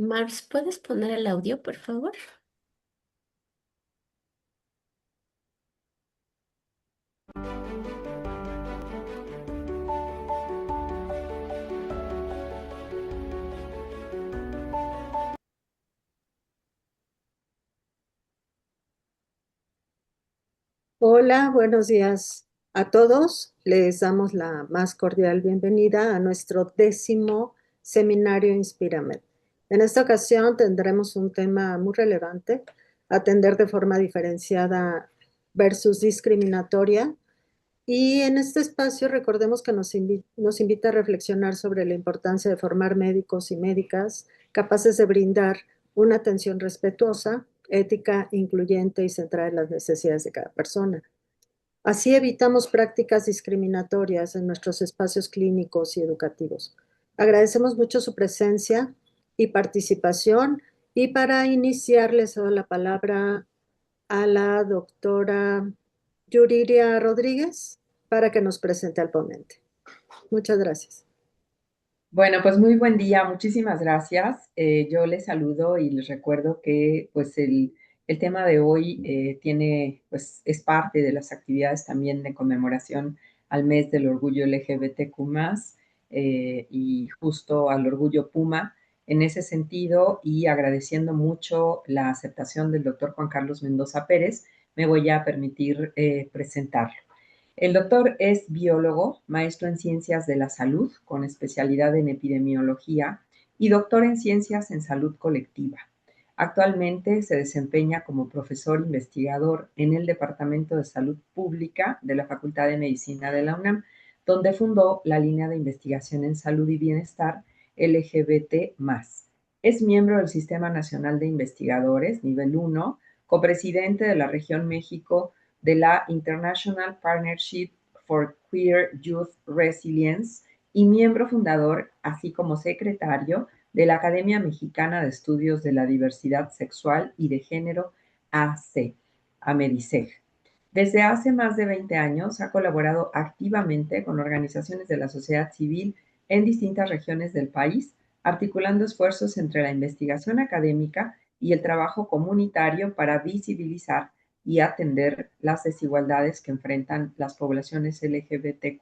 Mars, ¿puedes poner el audio, por favor? Hola, buenos días a todos. Les damos la más cordial bienvenida a nuestro 10º seminario Inspiramed. En esta ocasión tendremos un tema muy relevante, atender de forma diferenciada versus discriminatoria. Y en este espacio recordemos que nos invita a reflexionar sobre la importancia de formar médicos y médicas capaces de brindar una atención respetuosa, ética, incluyente y centrada en las necesidades de cada persona. Así evitamos prácticas discriminatorias en nuestros espacios clínicos y educativos. Agradecemos mucho su presencia y participación y para iniciar les doy la palabra a la doctora Yuriria Rodríguez para que nos presente al ponente. Muchas gracias. Bueno, pues muy buen día, muchísimas gracias. Yo les saludo y les recuerdo que pues el tema de hoy pues es parte de las actividades también de conmemoración al mes del orgullo LGBTQ+, y justo al orgullo Puma. En ese sentido, y agradeciendo mucho la aceptación del doctor Juan Carlos Mendoza Pérez, me voy a permitir presentarlo. El doctor es biólogo, maestro en ciencias de la salud, con especialidad en epidemiología y doctor en ciencias en salud colectiva. Actualmente se desempeña como profesor investigador en el Departamento de Salud Pública de la Facultad de Medicina de la UNAM, donde fundó la línea de investigación en salud y bienestar LGBT+. Es miembro del Sistema Nacional de Investigadores, nivel 1, copresidente de la región México de la International Partnership for Queer Youth Resilience y miembro fundador, así como secretario de la Academia Mexicana de Estudios de la Diversidad Sexual y de Género, AC, AMEDISEG. Desde hace más de 20 años ha colaborado activamente con organizaciones de la sociedad civil en distintas regiones del país, articulando esfuerzos entre la investigación académica y el trabajo comunitario para visibilizar y atender las desigualdades que enfrentan las poblaciones LGBTQ+,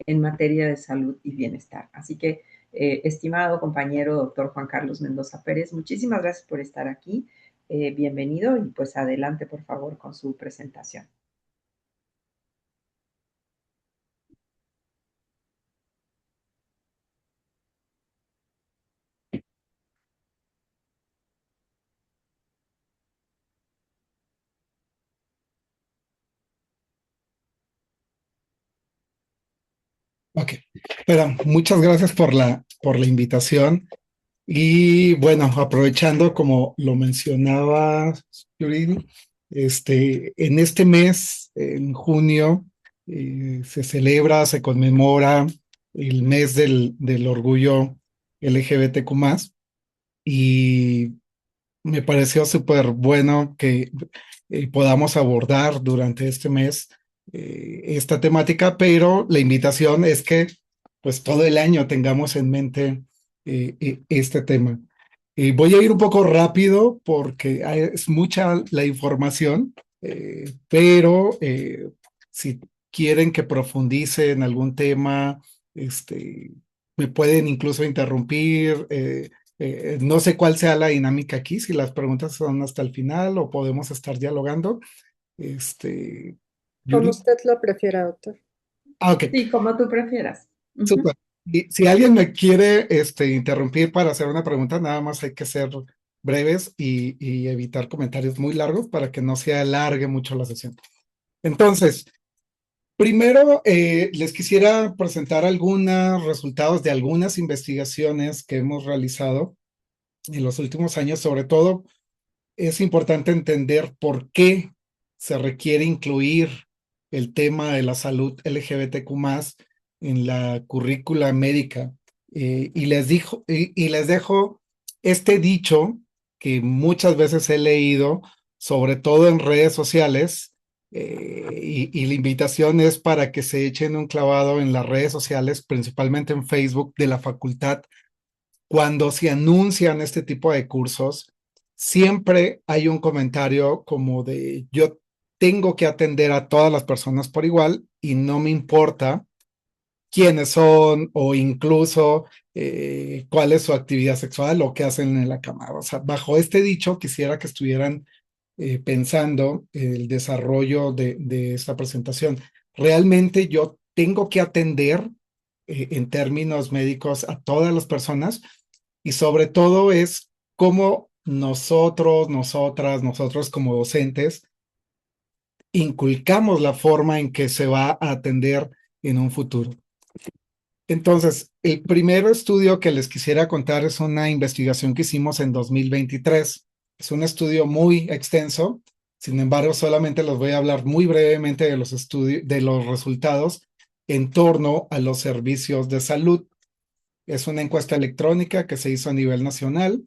en materia de salud y bienestar. Así que, estimado compañero doctor Juan Carlos Mendoza Pérez, muchísimas gracias por estar aquí. Bienvenido y pues adelante, por favor, con su presentación. Ok, pero muchas gracias por la invitación. Y bueno, aprovechando como lo mencionaba Yuri, en este mes, en junio, se celebra, se conmemora el mes del orgullo LGBTQ+, y me pareció súper bueno que podamos abordar durante este mes esta temática, pero la invitación es que pues todo el año tengamos en mente este tema. Voy a ir un poco rápido porque es mucha la información, pero si quieren que profundice en algún tema, me pueden incluso interrumpir. No sé cuál sea la dinámica aquí, si las preguntas son hasta el final o podemos estar dialogando. Este, Como Yuri. usted lo prefiera, doctor. Ok, Sí, como tú prefieras. súper. Y si alguien me quiere interrumpir para hacer una pregunta, nada más hay que ser breves y evitar comentarios muy largos para que no se alargue mucho la sesión. Entonces, primero les quisiera presentar algunos resultados de algunas investigaciones que hemos realizado en los últimos años. Sobre todo, es importante entender por qué se requiere incluir el tema de la salud LGBTQ+ en la currícula médica. Y les dejo este dicho que muchas veces he leído, sobre todo en redes sociales, y la invitación es para que se echen un clavado en las redes sociales, principalmente en Facebook de la Facultad cuando se anuncian este tipo de cursos, siempre hay un comentario como de yo tengo que atender a todas las personas por igual y no me importa quiénes son o incluso cuál es su actividad sexual o qué hacen en la cama. O sea, bajo este dicho quisiera que estuvieran pensando el desarrollo de esta presentación. Realmente yo tengo que atender en términos médicos a todas las personas y sobre todo es cómo nosotros, nosotras, nosotros como docentes inculcamos la forma en que se va a atender en un futuro. Entonces, el primer estudio que les quisiera contar es una investigación que hicimos en 2023. Es un estudio muy extenso, sin embargo, solamente les voy a hablar muy brevemente de los estudios, de los resultados en torno a los servicios de salud. Es una encuesta electrónica que se hizo a nivel nacional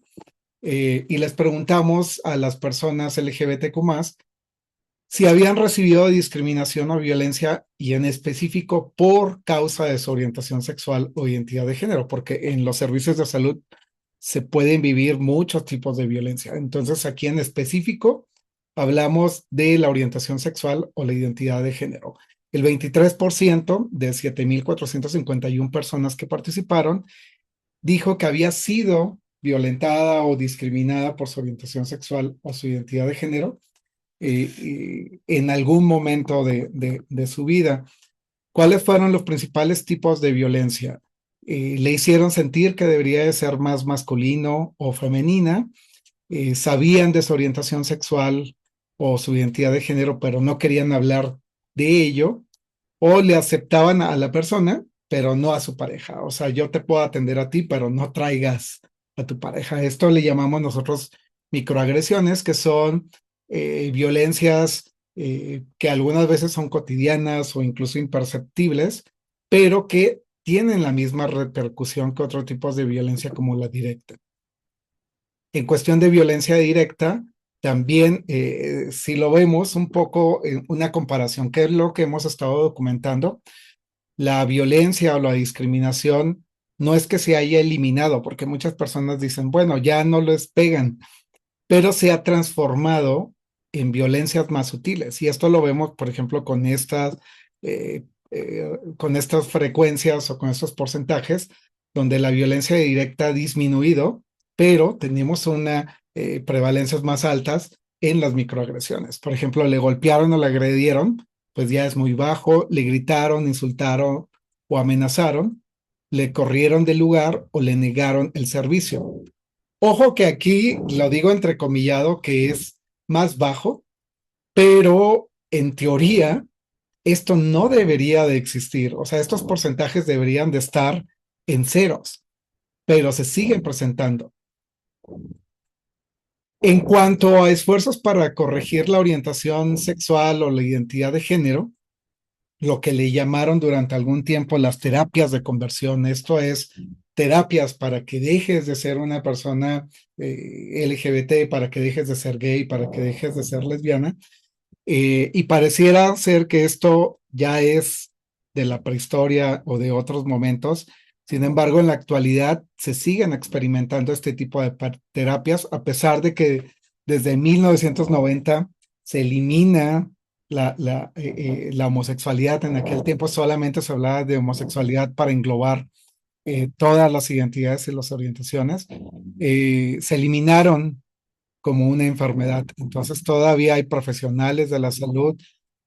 y les preguntamos a las personas LGBTQ+, si habían recibido discriminación o violencia y en específico por causa de su orientación sexual o identidad de género, porque en los servicios de salud se pueden vivir muchos tipos de violencia. Entonces, aquí en específico hablamos de la orientación sexual o la identidad de género. El 23% de 7,451 personas que participaron dijo que había sido violentada o discriminada por su orientación sexual o su identidad de género en algún momento de su vida. ¿Cuáles fueron los principales tipos de violencia? Le hicieron sentir que debería de ser más masculino o femenina, sabían de su orientación sexual o su identidad de género, pero no querían hablar de ello, o le aceptaban a la persona, pero no a su pareja. O sea, yo te puedo atender a ti, pero no traigas a tu pareja. Esto le llamamos nosotros microagresiones, que son violencias que algunas veces son cotidianas o incluso imperceptibles, pero que tienen la misma repercusión que otros tipos de violencia como la directa. En cuestión de violencia directa, también si lo vemos un poco en una comparación, que es lo que hemos estado documentando, la violencia o la discriminación no es que se haya eliminado, porque muchas personas dicen, bueno, ya no les pegan, pero se ha transformado en violencias más sutiles. Y esto lo vemos, por ejemplo, con estas frecuencias o con estos porcentajes, donde la violencia directa ha disminuido, pero tenemos prevalencias más altas en las microagresiones. Por ejemplo, le golpearon o le agredieron, pues ya es muy bajo, le gritaron, insultaron o amenazaron, le corrieron del lugar o le negaron el servicio. Ojo que aquí lo digo entrecomillado que es más bajo, pero en teoría esto no debería de existir. O sea, estos porcentajes deberían de estar en ceros, pero se siguen presentando. En cuanto a esfuerzos para corregir la orientación sexual o la identidad de género, lo que le llamaron durante algún tiempo las terapias de conversión, esto es terapias para que dejes de ser una persona LGBT, para que dejes de ser gay, para que dejes de ser lesbiana, y pareciera ser que esto ya es de la prehistoria o de otros momentos. Sin embargo, en la actualidad se siguen experimentando este tipo de terapias, a pesar de que desde 1990 se elimina la homosexualidad. En aquel tiempo solamente se hablaba de homosexualidad para englobar todas las identidades y las orientaciones. Se eliminaron como una enfermedad. Entonces todavía hay profesionales de la salud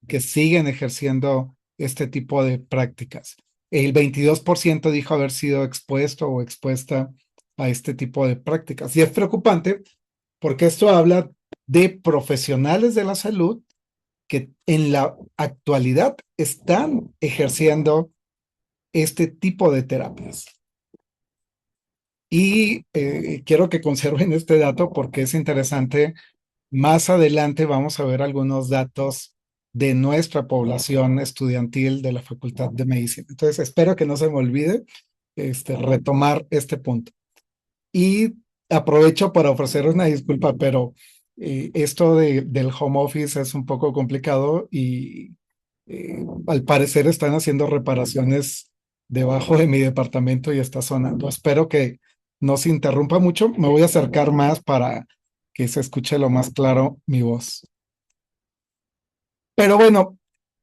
que siguen ejerciendo este tipo de prácticas. El 22% dijo haber sido expuesto o expuesta a este tipo de prácticas. Y es preocupante porque esto habla de profesionales de la salud que en la actualidad están ejerciendo este tipo de terapias. Y quiero que conserven este dato porque es interesante. Más adelante vamos a ver algunos datos de nuestra población estudiantil de la Facultad de Medicina. Entonces, espero que no se me olvide retomar este punto. Y aprovecho para ofrecer una disculpa, pero esto del home office es un poco complicado y al parecer están haciendo reparaciones debajo de mi departamento y está sonando. Espero que no se interrumpa mucho. Me voy a acercar más para que se escuche lo más claro mi voz. Pero bueno,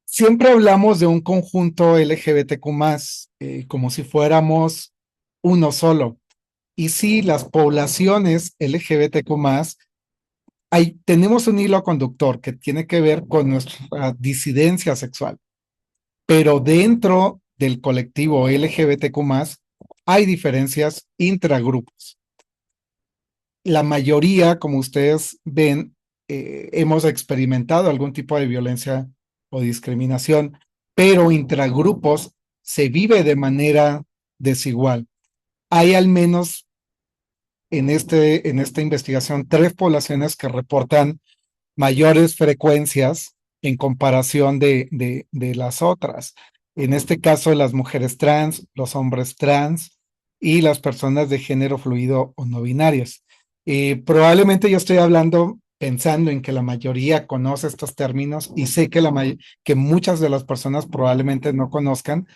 siempre hablamos de un conjunto LGBTQ+, como si fuéramos uno solo. Y sí, las poblaciones LGBTQ+, tenemos un hilo conductor que tiene que ver con nuestra disidencia sexual, pero dentro del colectivo LGBTQ+, hay diferencias intragrupos. La mayoría, como ustedes ven, hemos experimentado algún tipo de violencia o discriminación, pero intragrupos se vive de manera desigual. Hay al menos en esta investigación 3 poblaciones que reportan mayores frecuencias en comparación de las otras. En este caso, las mujeres trans, los hombres trans y las personas de género fluido o no binarias. Probablemente yo estoy hablando pensando en que la mayoría conoce estos términos y sé que muchas de las personas probablemente no conozcan,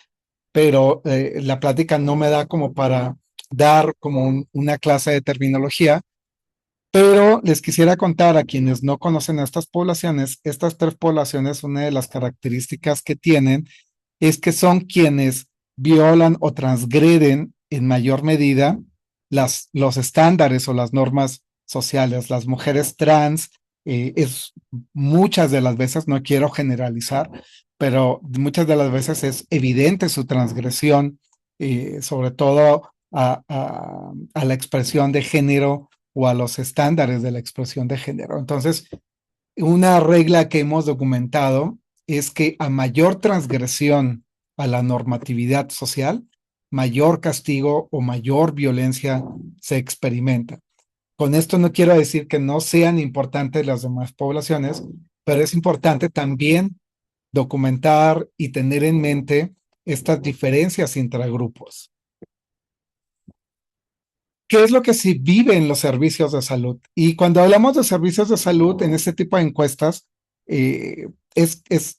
pero la plática no me da como para dar como una clase de terminología, pero les quisiera contar a quienes no conocen a estas 3 poblaciones, una de las características que tienen es que son quienes violan o transgreden en mayor medida los estándares o las normas sociales. Las mujeres trans, muchas de las veces, no quiero generalizar, pero muchas de las veces es evidente su transgresión, sobre todo a la expresión de género o a los estándares de la expresión de género. Entonces, una regla que hemos documentado es que a mayor transgresión a la normatividad social, mayor castigo o mayor violencia se experimenta. Con esto no quiero decir que no sean importantes las demás poblaciones, pero es importante también documentar y tener en mente estas diferencias intragrupos. ¿Qué es lo que se vive en los servicios de salud? Y cuando hablamos de servicios de salud en este tipo de encuestas, eh,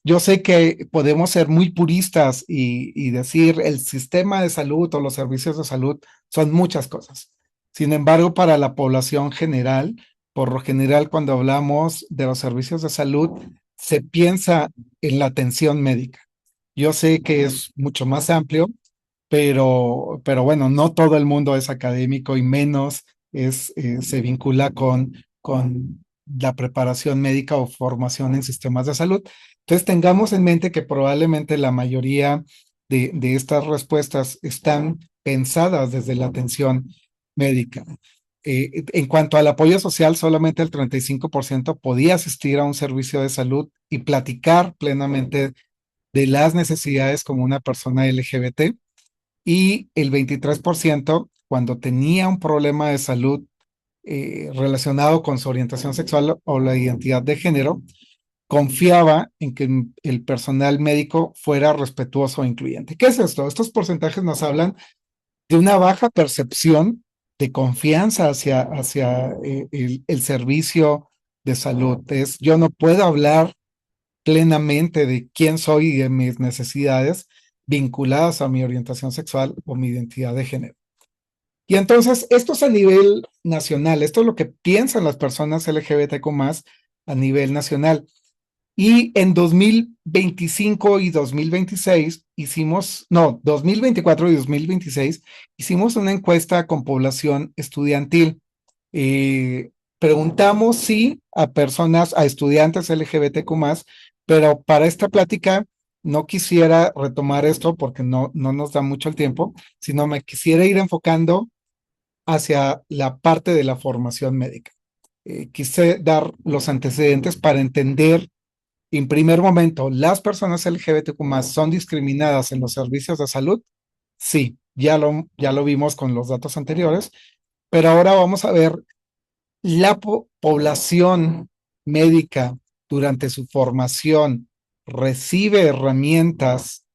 yo sé que podemos ser muy puristas y decir el sistema de salud o los servicios de salud son muchas cosas. Sin embargo, para la población general, por lo general, cuando hablamos de los servicios de salud, se piensa en la atención médica. Yo sé que es mucho más amplio, pero bueno, no todo el mundo es académico y menos se vincula con la preparación médica o formación en sistemas de salud. Entonces, tengamos en mente que probablemente la mayoría de estas respuestas están pensadas desde la atención médica. En cuanto al apoyo social, solamente el 35% podía asistir a un servicio de salud y platicar plenamente de las necesidades como una persona LGBT, y el 23% cuando tenía un problema de salud relacionado con su orientación sexual o la identidad de género, confiaba en que el personal médico fuera respetuoso e incluyente. ¿Qué es esto? Estos porcentajes nos hablan de una baja percepción de confianza hacia el servicio de salud. Yo no puedo hablar plenamente de quién soy y de mis necesidades vinculadas a mi orientación sexual o mi identidad de género. Y entonces, esto es a nivel nacional, esto es lo que piensan las personas LGBTQ+ a nivel nacional. Y en 2025 y 2026 2024 y 2026 hicimos una encuesta con población estudiantil. Preguntamos sí a estudiantes LGBTQ+, pero para esta plática no quisiera retomar esto porque no nos da mucho el tiempo, sino me quisiera ir enfocando hacia la parte de la formación médica. Quise dar los antecedentes para entender, en primer momento, ¿las personas LGBTQ+ son discriminadas en los servicios de salud? Sí, ya lo vimos con los datos anteriores, pero ahora vamos a ver la población médica durante su formación recibe herramientas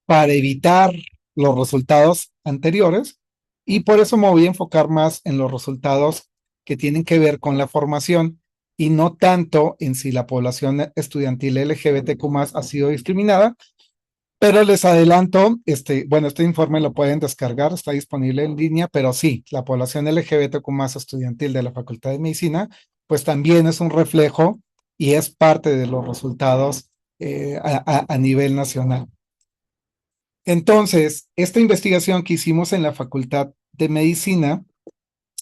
para evitar los resultados anteriores, y por eso me voy a enfocar más en los resultados que tienen que ver con la formación y no tanto en si la población estudiantil LGBTQ+ ha sido discriminada, Pero les adelanto, bueno, este informe lo pueden descargar, está disponible en línea, pero sí, la población LGBTQ más estudiantil de la Facultad de Medicina, pues también es un reflejo y es parte de los resultados a nivel nacional. Entonces, esta investigación que hicimos en la Facultad de Medicina,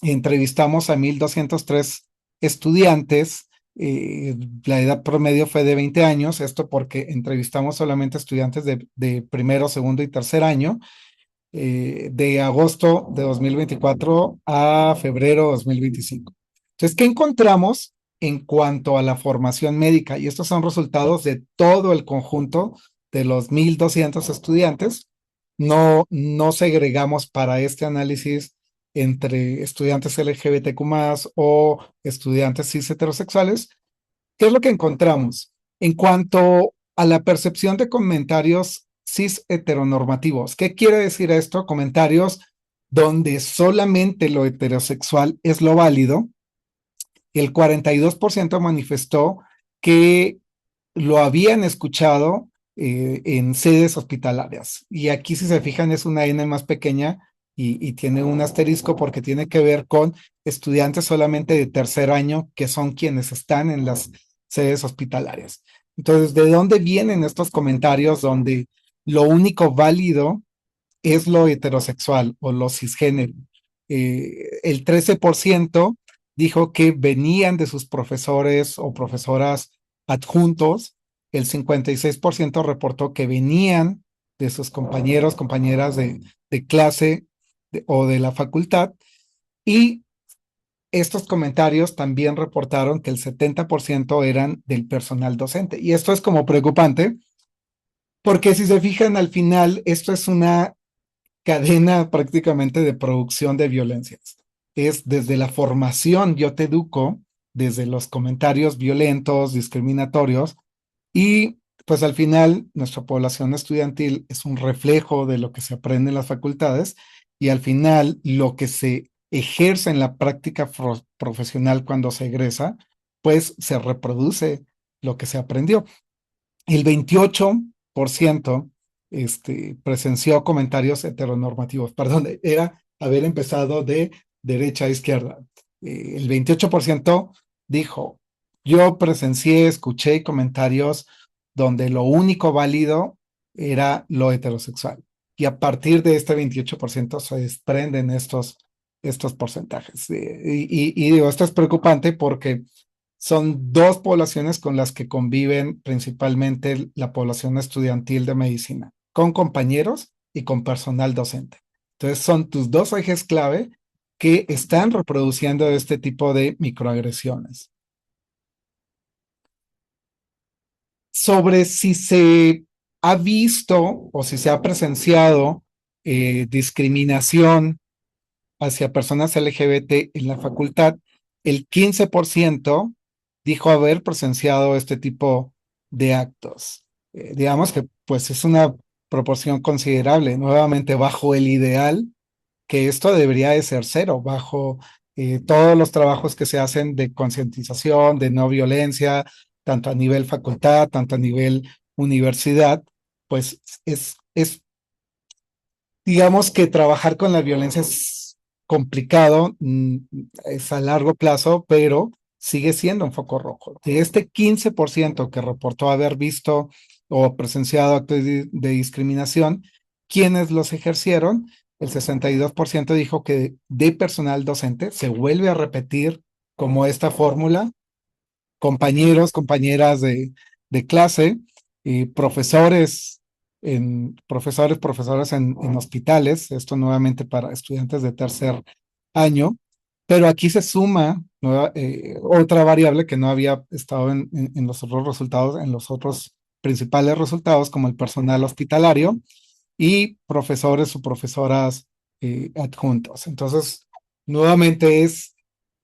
entrevistamos a 1,203 estudiantes, la edad promedio fue de 20 años, esto porque entrevistamos solamente estudiantes de primero, segundo y tercer año, de agosto de 2024 a febrero de 2025. Entonces, ¿qué encontramos en cuanto a la formación médica? Y estos son resultados de todo el conjunto de los 1,200 estudiantes. No segregamos para este análisis entre estudiantes LGBTQ+, o estudiantes cis heterosexuales. ¿Qué es lo que encontramos? En cuanto a la percepción de comentarios cis heteronormativos, ¿qué quiere decir esto? Comentarios donde solamente lo heterosexual es lo válido. El 42% manifestó que lo habían escuchado en sedes hospitalarias. Y aquí, si se fijan, es una N más pequeña y tiene un asterisco porque tiene que ver con estudiantes solamente de tercer año, que son quienes están en las sedes hospitalarias. Entonces, ¿de dónde vienen estos comentarios donde lo único válido es lo heterosexual o lo cisgénero? El 13% dijo que venían de sus profesores o profesoras adjuntos. El 56% reportó que venían de sus compañeros, compañeras de clase o de la facultad. Y estos comentarios también reportaron que el 70% eran del personal docente. Y esto es como preocupante, porque si se fijan al final, esto es una cadena prácticamente de producción de violencias. Es desde la formación, yo te educo, desde los comentarios violentos, discriminatorios, y pues al final nuestra población estudiantil es un reflejo de lo que se aprende en las facultades, y al final lo que se ejerce en la práctica profesional cuando se egresa, pues se reproduce lo que se aprendió. El 28% presenció comentarios heteronormativos. Perdón, era haber empezado de derecha a izquierda. El 28% dijo, yo presencié, escuché comentarios donde lo único válido era lo heterosexual. Y a partir de este 28% se desprenden estos porcentajes. Y digo, esto es preocupante porque son dos poblaciones con las que conviven principalmente la población estudiantil de medicina, con compañeros y con personal docente. Entonces son tus dos ejes clave que están reproduciendo este tipo de microagresiones. Sobre si se ha visto o si se ha presenciado discriminación hacia personas LGBT en la facultad, el 15% dijo haber presenciado este tipo de actos. Digamos que pues es una proporción considerable, nuevamente bajo el ideal que esto debería de ser cero, bajo todos los trabajos que se hacen de concientización, de no violencia, tanto a nivel facultad, tanto a nivel universidad, pues digamos que trabajar con la violencia es complicado, es a largo plazo, pero sigue siendo un foco rojo. De este 15% que reportó haber visto o presenciado actos de discriminación, ¿quiénes los ejercieron? El 62% dijo que de personal docente se vuelve a repetir como esta fórmula, compañeros, compañeras de clase, profesores profesoras en hospitales, esto nuevamente para estudiantes de tercer año, pero aquí se suma otra variable que no había estado en los otros resultados, en los otros principales resultados, como el personal hospitalario y profesores o profesoras adjuntos. Entonces, nuevamente es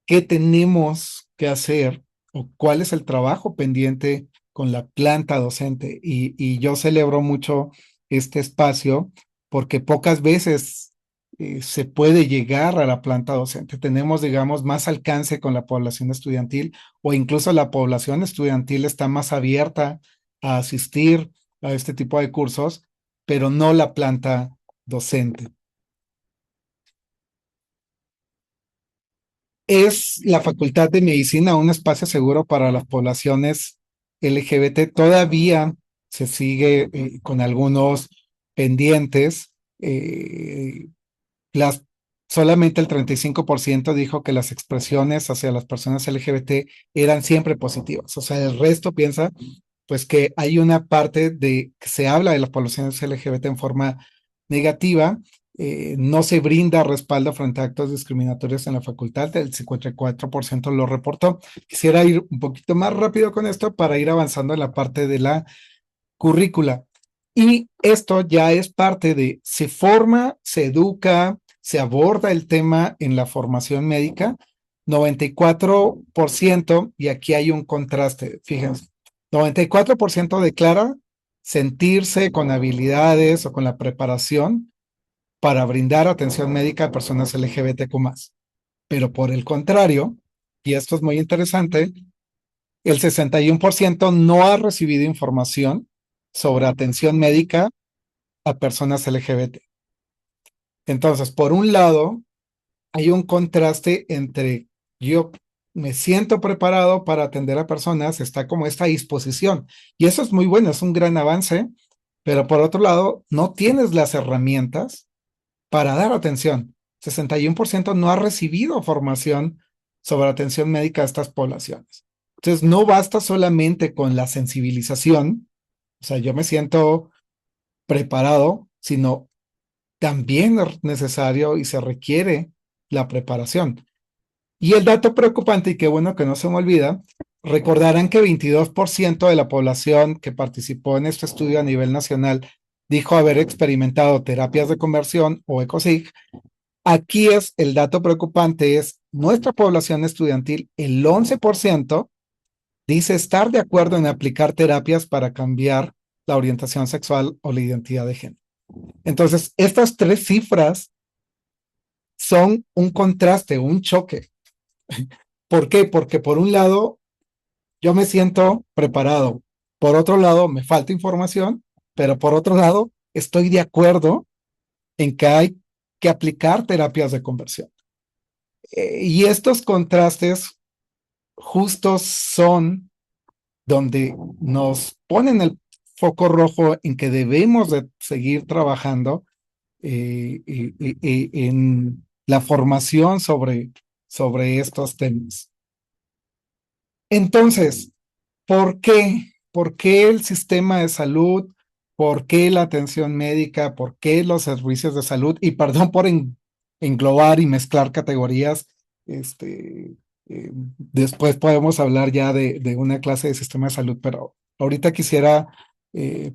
qué tenemos que hacer o cuál es el trabajo pendiente con la planta docente. Y yo celebro mucho este espacio porque pocas veces se puede llegar a la planta docente. Tenemos, digamos, más alcance con la población estudiantil, o incluso la población estudiantil está más abierta a asistir a este tipo de cursos, pero no la planta docente. ¿Es la Facultad de Medicina un espacio seguro para las poblaciones LGBT? Todavía se sigue con algunos pendientes. Eh, las, Solamente el 35% dijo que las expresiones hacia las personas LGBT eran siempre positivas. O sea, el resto piensa pues que hay una parte de que se habla de las poblaciones LGBT en forma negativa, no se brinda respaldo frente a actos discriminatorios en la facultad, el 54% lo reportó. Quisiera ir un poquito más rápido con esto para ir avanzando en la parte de la currícula. Y esto ya es parte de, se forma, se educa, se aborda el tema en la formación médica, 94%, y aquí hay un contraste, fíjense, 94% declara sentirse con habilidades o con la preparación para brindar atención médica a personas LGBTQ+. Pero por el contrario, y esto es muy interesante, el 61% no ha recibido información sobre atención médica a personas LGBT. Entonces, por un lado, hay un contraste entre yo me siento preparado para atender a personas, está como esta disposición. Y eso es muy bueno, es un gran avance, pero por otro lado, no tienes las herramientas para dar atención. 61% no ha recibido formación sobre atención médica a estas poblaciones. Entonces, no basta solamente con la sensibilización, o sea, yo me siento preparado, sino también es necesario y se requiere la preparación. Y el dato preocupante, y qué bueno que no se me olvida, recordarán que 22% de la población que participó en este estudio a nivel nacional dijo haber experimentado terapias de conversión o ECOSIG. Aquí es el dato preocupante, es nuestra población estudiantil, el 11% dice estar de acuerdo en aplicar terapias para cambiar la orientación sexual o la identidad de género. Entonces, estas tres cifras son un contraste, un choque. ¿Por qué? Porque por un lado, yo me siento preparado. Por otro lado, me falta información, pero por otro lado, estoy de acuerdo en que hay que aplicar terapias de conversión. Y estos contrastes justos son donde nos ponen el foco rojo en que debemos de seguir trabajando en la formación sobre estos temas. Entonces, ¿por qué? ¿Por qué el sistema de salud? ¿Por qué la atención médica? ¿Por qué los servicios de salud? Y perdón por englobar y mezclar categorías, después podemos hablar ya de una clase de sistema de salud, pero ahorita quisiera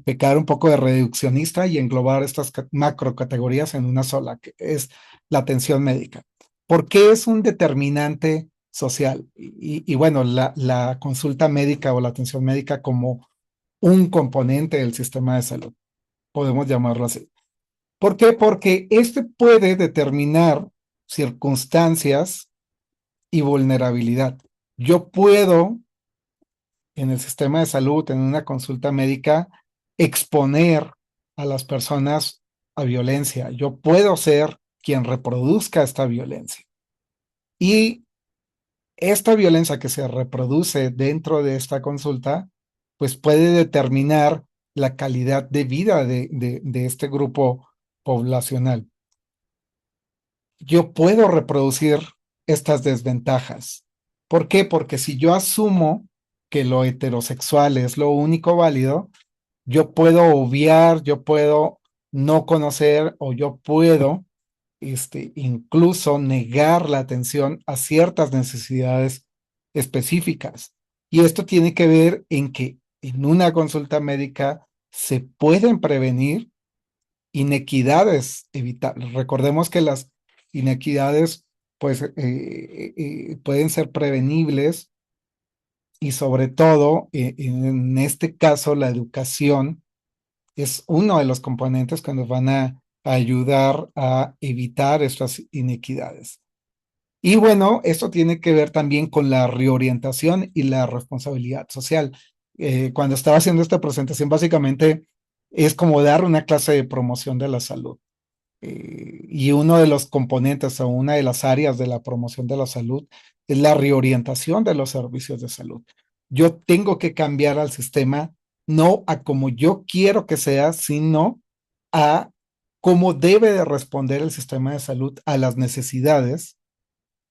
pecar un poco de reduccionista y englobar estas macro categorías en una sola, que es la atención médica. ¿Por qué es un determinante social? Y bueno, la consulta médica o la atención médica como un componente del sistema de salud, podemos llamarlo así. ¿Por qué? Porque este puede determinar circunstancias y vulnerabilidad. Yo puedo, en el sistema de salud, en una consulta médica, exponer a las personas a violencia. Yo puedo ser quien reproduzca esta violencia. Y esta violencia que se reproduce dentro de esta consulta, pues puede determinar la calidad de vida de este grupo poblacional. Yo puedo reproducir estas desventajas. ¿Por qué? Porque si yo asumo que lo heterosexual es lo único válido, yo puedo obviar, yo puedo no conocer o yo puedo incluso negar la atención a ciertas necesidades específicas. Y esto tiene que ver en que en una consulta médica se pueden prevenir inequidades evitables. Recordemos que las inequidades pues pueden ser prevenibles y sobre todo en este caso la educación es uno de los componentes que nos van a ayudar a evitar estas inequidades. Y bueno, esto tiene que ver también con la reorientación y la responsabilidad social. Cuando estaba haciendo esta presentación, básicamente es como dar una clase de promoción de la salud. Y uno de los componentes o una de las áreas de la promoción de la salud es la reorientación de los servicios de salud. Yo tengo que cambiar al sistema no a como yo quiero que sea, sino a cómo debe de responder el sistema de salud a las necesidades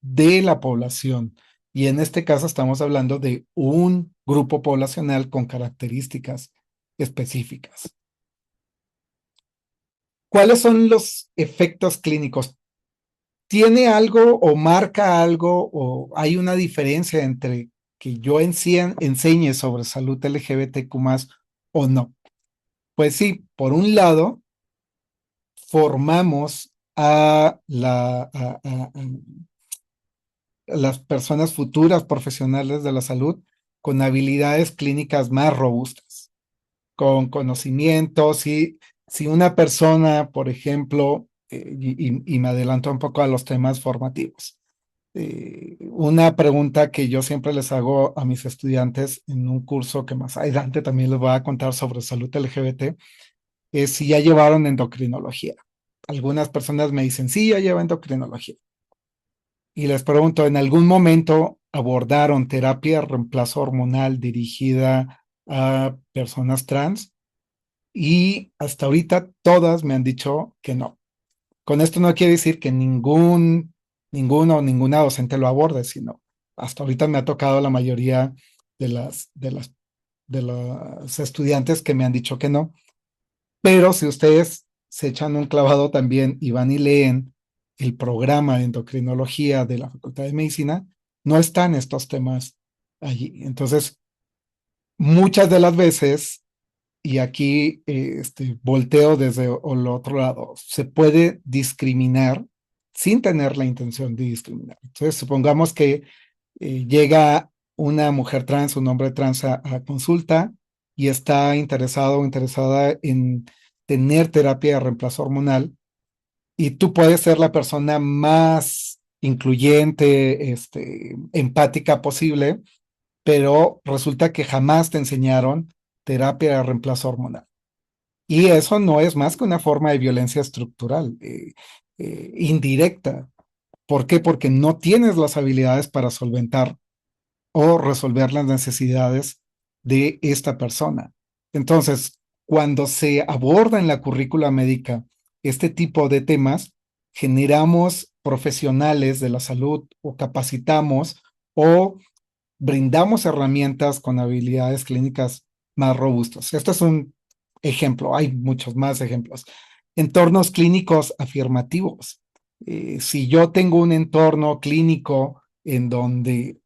de la población. Y en este caso estamos hablando de un grupo poblacional con características específicas. ¿Cuáles son los efectos clínicos? ¿Tiene algo o marca algo o hay una diferencia entre que yo enseñe sobre salud LGBTQ+ o no? Pues sí, por un lado, formamos a las personas futuras profesionales de la salud con habilidades clínicas más robustas, con conocimientos. Y si una persona, por ejemplo, y me adelanto un poco a los temas formativos, una pregunta que yo siempre les hago a mis estudiantes en un curso que más adelante también les voy a contar sobre salud LGBT, es si ya llevaron endocrinología. Algunas personas me dicen, sí, ya llevo endocrinología. Y les pregunto, ¿en algún momento abordaron terapia de reemplazo hormonal dirigida a personas trans? Y hasta ahorita todas me han dicho que no. Con esto no quiere decir que ninguno o ninguna docente lo aborde, sino hasta ahorita me ha tocado la mayoría de los estudiantes que me han dicho que no. Pero si ustedes se echan un clavado también y van y leen el programa de endocrinología de la Facultad de Medicina, no están estos temas allí. Entonces, muchas de las veces, y aquí volteo desde el otro lado, se puede discriminar sin tener la intención de discriminar. Entonces, supongamos que llega una mujer trans, un hombre trans a consulta y está interesado o interesada en tener terapia de reemplazo hormonal, y tú puedes ser la persona más incluyente, empática posible, pero resulta que jamás te enseñaron terapia de reemplazo hormonal. Y eso no es más que una forma de violencia estructural, indirecta. ¿Por qué? Porque no tienes las habilidades para solventar o resolver las necesidades de esta persona. Entonces, cuando se aborda en la currícula médica este tipo de temas, generamos profesionales de la salud o capacitamos o brindamos herramientas con habilidades clínicas más robustas. Este es un ejemplo, hay muchos más ejemplos. Entornos clínicos afirmativos. Si yo tengo un entorno clínico en donde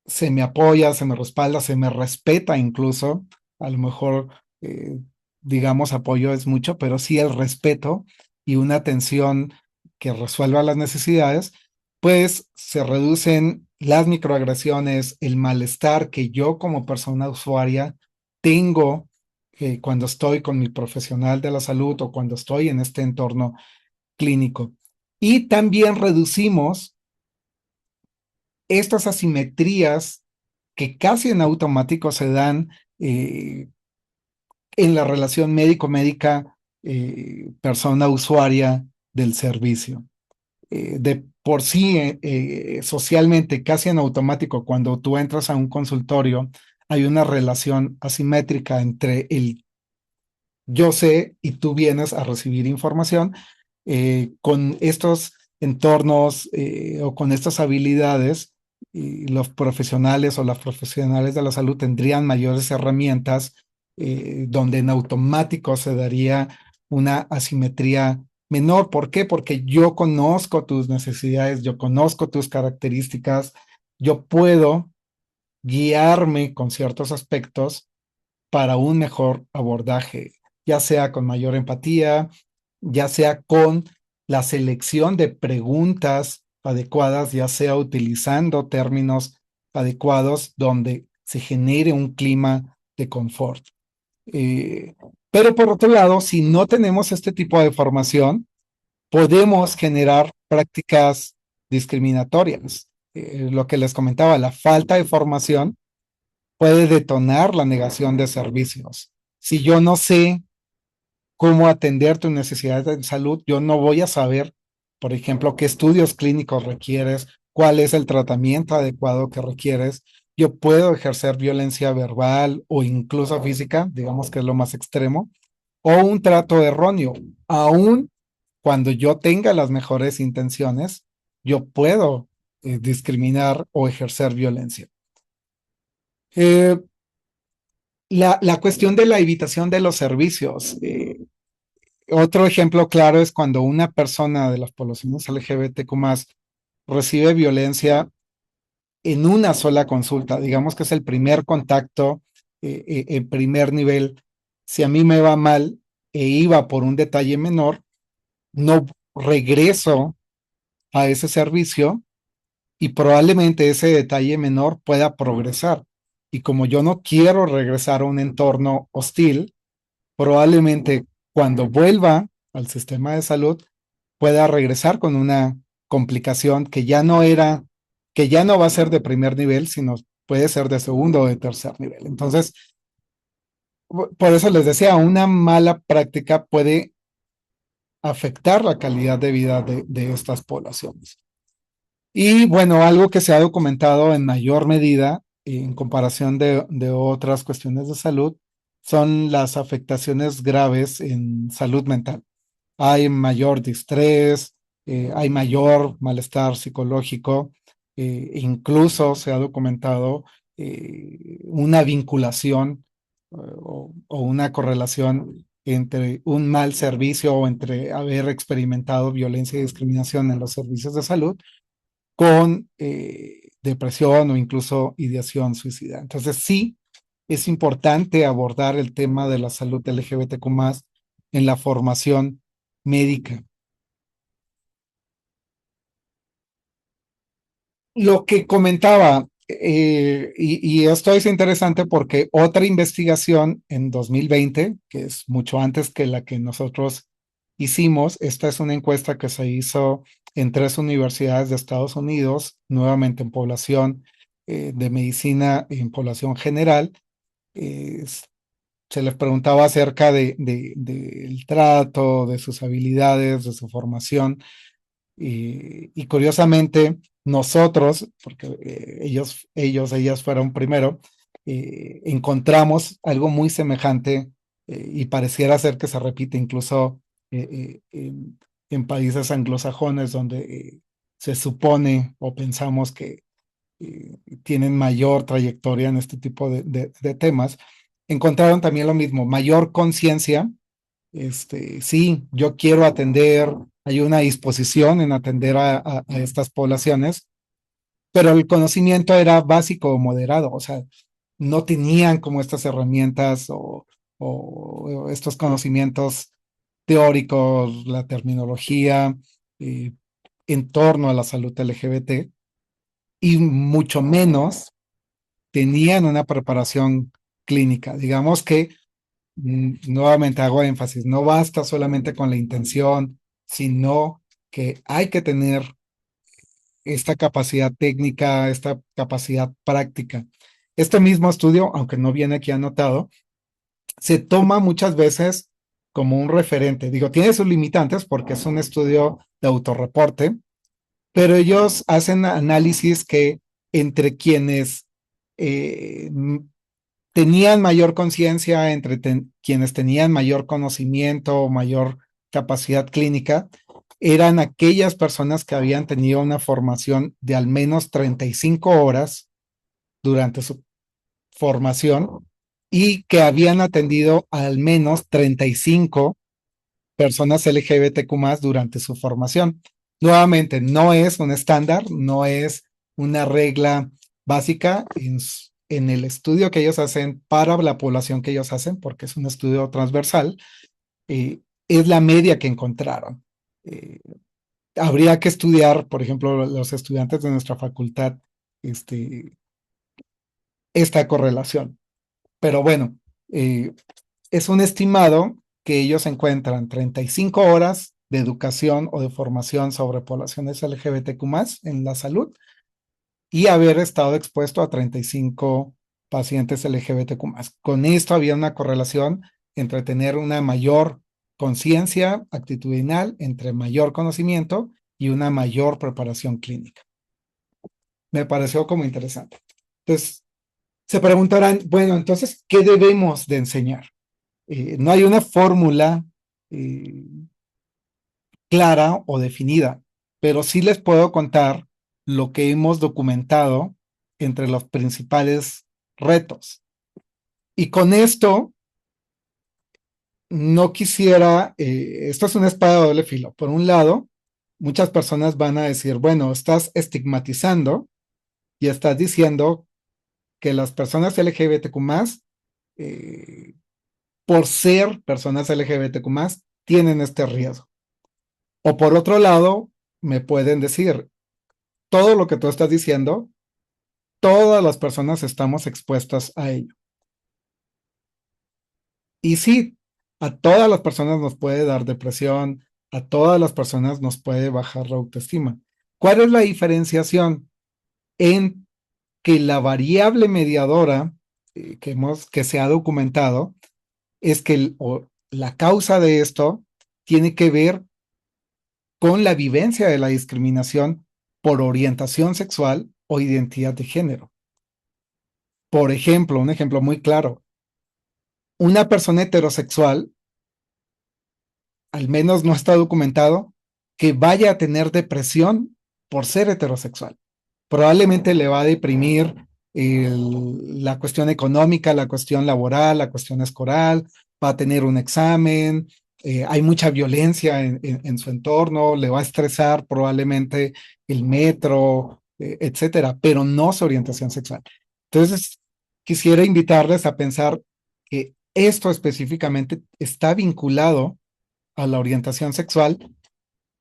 se me apoya, se me respalda, se me respeta incluso, a lo mejor, eh, digamos, apoyo es mucho, pero sí el respeto y una atención que resuelva las necesidades, pues se reducen las microagresiones, el malestar que yo como persona usuaria tengo cuando estoy con mi profesional de la salud o cuando estoy en este entorno clínico. Y también reducimos estas asimetrías que casi en automático se dan en la relación médico-médica, persona usuaria del servicio. De por sí, socialmente, casi en automático, cuando tú entras a un consultorio, hay una relación asimétrica entre el yo sé y tú vienes a recibir información. Con estos entornos o con estas habilidades, los profesionales o las profesionales de la salud tendrían mayores herramientas donde en automático se daría una asimetría menor. ¿Por qué? Porque yo conozco tus necesidades, yo conozco tus características, yo puedo guiarme con ciertos aspectos para un mejor abordaje, ya sea con mayor empatía, ya sea con la selección de preguntas adecuadas, ya sea utilizando términos adecuados donde se genere un clima de confort. Eh, pero por otro lado, si no tenemos este tipo de formación, podemos generar prácticas discriminatorias. Lo que les comentaba, la falta de formación puede detonar la negación de servicios. Si yo no sé cómo atender tus necesidades de salud, yo no voy a saber, por ejemplo, qué estudios clínicos requieres, cuál es el tratamiento adecuado que requieres. Yo puedo ejercer violencia verbal o incluso física, digamos que es lo más extremo, o un trato erróneo. Aún cuando yo tenga las mejores intenciones, yo puedo discriminar o ejercer violencia. Eh, la cuestión de la evitación de los servicios. Otro ejemplo claro es cuando una persona de las poblaciones LGBTQ+ recibe violencia en una sola consulta, digamos que es el primer contacto, el primer nivel. Si a mí me va mal e iba por un detalle menor, no regreso a ese servicio y probablemente ese detalle menor pueda progresar. Y como yo no quiero regresar a un entorno hostil, probablemente cuando vuelva al sistema de salud pueda regresar con una complicación que ya no va a ser de primer nivel, sino puede ser de segundo o de tercer nivel. Entonces, por eso les decía, una mala práctica puede afectar la calidad de vida de estas poblaciones. Y bueno, algo que se ha documentado en mayor medida en comparación de otras cuestiones de salud son las afectaciones graves en salud mental. Hay mayor distrés, hay mayor malestar psicológico, incluso se ha documentado una vinculación o una correlación entre un mal servicio o entre haber experimentado violencia y discriminación en los servicios de salud con depresión o incluso ideación suicida. Entonces sí, es importante abordar el tema de la salud LGBTQ+ en la formación médica. Lo que comentaba, y esto es interesante porque otra investigación en 2020, que es mucho antes que la que nosotros hicimos, esta es una encuesta que se hizo en 3 universidades de Estados Unidos, nuevamente en población de medicina, en población general. eh, Se les preguntaba acerca del trato, de sus habilidades, de su formación. Y curiosamente, nosotros, porque ellas fueron primero, encontramos algo muy semejante y pareciera ser que se repite incluso en países anglosajones donde se supone o pensamos que tienen mayor trayectoria en este tipo de temas. Encontraron también lo mismo, mayor conciencia. Sí, yo quiero atender, hay una disposición en atender a estas poblaciones, pero el conocimiento era básico o moderado, o sea, no tenían como estas herramientas o estos conocimientos teóricos, la terminología eh, en torno a la salud LGBT y mucho menos tenían una preparación clínica. Digamos que nuevamente hago énfasis, no basta solamente con la intención, sino que hay que tener esta capacidad técnica, esta capacidad práctica. Este mismo estudio, aunque no viene aquí anotado, se toma muchas veces como un referente. Digo, tiene sus limitantes porque es un estudio de autorreporte, pero ellos hacen análisis que entre quienes tenían mayor conciencia, entre quienes tenían mayor conocimiento o mayor capacidad clínica, eran aquellas personas que habían tenido una formación de al menos 35 horas durante su formación y que habían atendido a al menos 35 personas LGBTQ+ durante su formación. Nuevamente, no es un estándar, no es una regla básica en el estudio que ellos hacen para la población que ellos hacen, porque es un estudio transversal, es la media que encontraron. Habría que estudiar, por ejemplo, los estudiantes de nuestra facultad, esta correlación. Pero bueno, es un estimado que ellos encuentran 35 horas de educación o de formación sobre poblaciones LGBTQ+ en la salud y haber estado expuesto a 35 pacientes LGBTQ+. Con esto había una correlación entre tener una mayor conciencia actitudinal entre mayor conocimiento y una mayor preparación clínica. Me pareció como interesante. Entonces, se preguntarán, bueno, entonces, ¿qué debemos de enseñar? No hay una fórmula clara o definida, pero sí les puedo contar lo que hemos documentado entre los principales retos. Y con esto, no quisiera, esto es una espada de doble filo. Por un lado, muchas personas van a decir, bueno, estás estigmatizando y estás diciendo que las personas LGBTQ+, por ser personas LGBTQ+, tienen este riesgo. O por otro lado, me pueden decir, todo lo que tú estás diciendo, todas las personas estamos expuestas a ello. Y sí, a todas las personas nos puede dar depresión, a todas las personas nos puede bajar la autoestima. ¿Cuál es la diferenciación en que la variable mediadora que se ha documentado es que la causa de esto tiene que ver con la vivencia de la discriminación por orientación sexual o identidad de género? Por ejemplo, un ejemplo muy claro, una persona heterosexual, al menos no está documentado, que vaya a tener depresión por ser heterosexual. Probablemente le va a deprimir la cuestión económica, la cuestión laboral, la cuestión escolar, va a tener un examen, hay mucha violencia en su entorno, le va a estresar probablemente el metro, etcétera, pero no su orientación sexual. Entonces, quisiera invitarles a pensar que esto específicamente está vinculado a la orientación sexual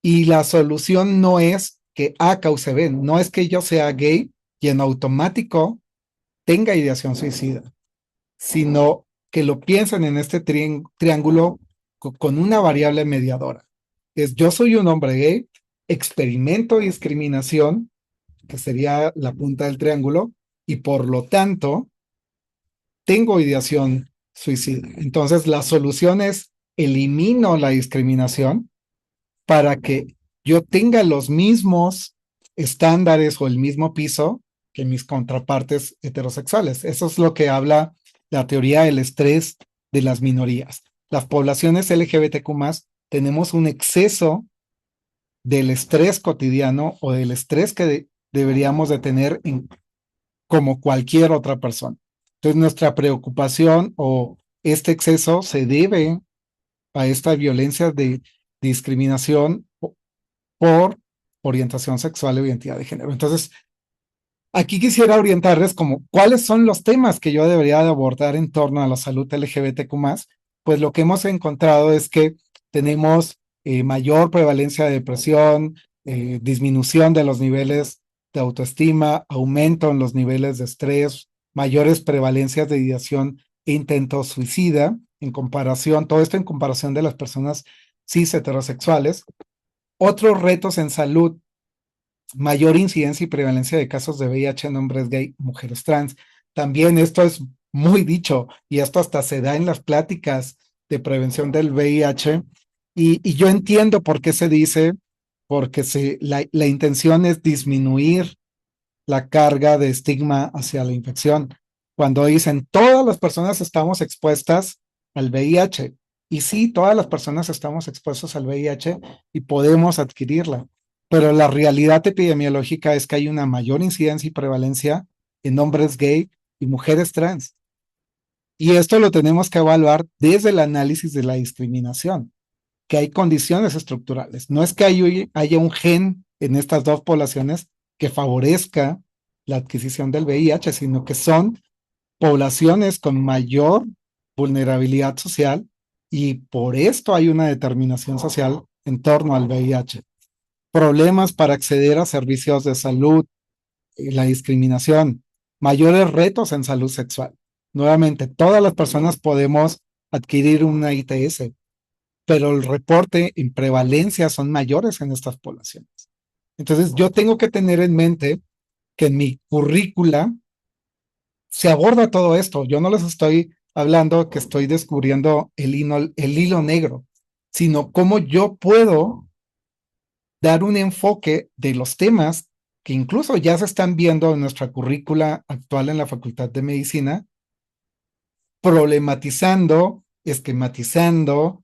y la solución no es que A cause B, no es que yo sea gay y en automático tenga ideación suicida, sino que lo piensen en este triángulo con una variable mediadora. Es yo soy un hombre gay, experimento discriminación, que sería la punta del triángulo, y por lo tanto tengo ideación suicida. Entonces la solución es elimino la discriminación para que yo tenga los mismos estándares o el mismo piso que mis contrapartes heterosexuales. Eso es lo que habla la teoría del estrés de las minorías. Las poblaciones LGBTQ+, tenemos un exceso del estrés cotidiano o del estrés que deberíamos de tener como cualquier otra persona. Entonces, nuestra preocupación o este exceso se debe a esta violencia de discriminación por orientación sexual o identidad de género. Entonces, aquí quisiera orientarles como cuáles son los temas que yo debería de abordar en torno a la salud LGBTQ+. Pues lo que hemos encontrado es que tenemos mayor prevalencia de depresión, disminución de los niveles de autoestima, aumento en los niveles de estrés, mayores prevalencias de ideación e intento suicida en comparación, todo esto en comparación de las personas cis heterosexuales. Otros retos en salud: mayor incidencia y prevalencia de casos de VIH en hombres gay, mujeres trans. También esto es muy dicho y esto hasta se da en las pláticas de prevención del VIH y yo entiendo por qué se dice, porque la intención es disminuir la carga de estigma hacia la infección. Cuando dicen todas las personas estamos expuestas al VIH, y sí, todas las personas estamos expuestas al VIH y podemos adquirirla, pero la realidad epidemiológica es que hay una mayor incidencia y prevalencia en hombres gay y mujeres trans. Y esto lo tenemos que evaluar desde el análisis de la discriminación, que hay condiciones estructurales. No es que haya un gen en estas dos poblaciones que favorezca la adquisición del VIH, sino que son poblaciones con mayor vulnerabilidad social y por esto hay una determinación social en torno al VIH. Problemas para acceder a servicios de salud, la discriminación, mayores retos en salud sexual. Nuevamente, todas las personas podemos adquirir una ITS, pero el reporte en prevalencia son mayores en estas poblaciones. Entonces, yo tengo que tener en mente que en mi currícula se aborda todo esto. Yo no les estoy hablando que estoy descubriendo el hilo negro. sino cómo yo puedo dar un enfoque de los temas que incluso ya se están viendo en nuestra currícula actual en la Facultad de Medicina, problematizando, esquematizando,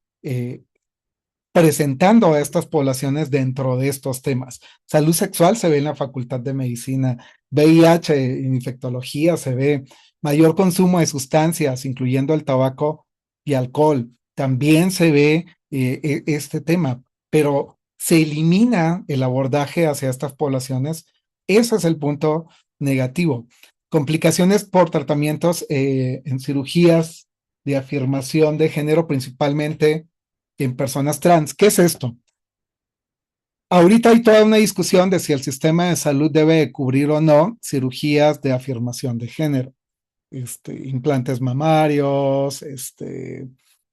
presentando a estas poblaciones dentro de estos temas. Salud sexual se ve en la Facultad de Medicina, VIH, infectología se ve, mayor consumo de sustancias, incluyendo el tabaco y alcohol, también se ve este tema, pero se elimina el abordaje hacia estas poblaciones. Ese es el punto negativo. Complicaciones por tratamientos en cirugías de afirmación de género, principalmente en personas trans. ¿Qué es esto? Ahorita hay toda una discusión de si el sistema de salud debe cubrir o no cirugías de afirmación de género, implantes mamarios,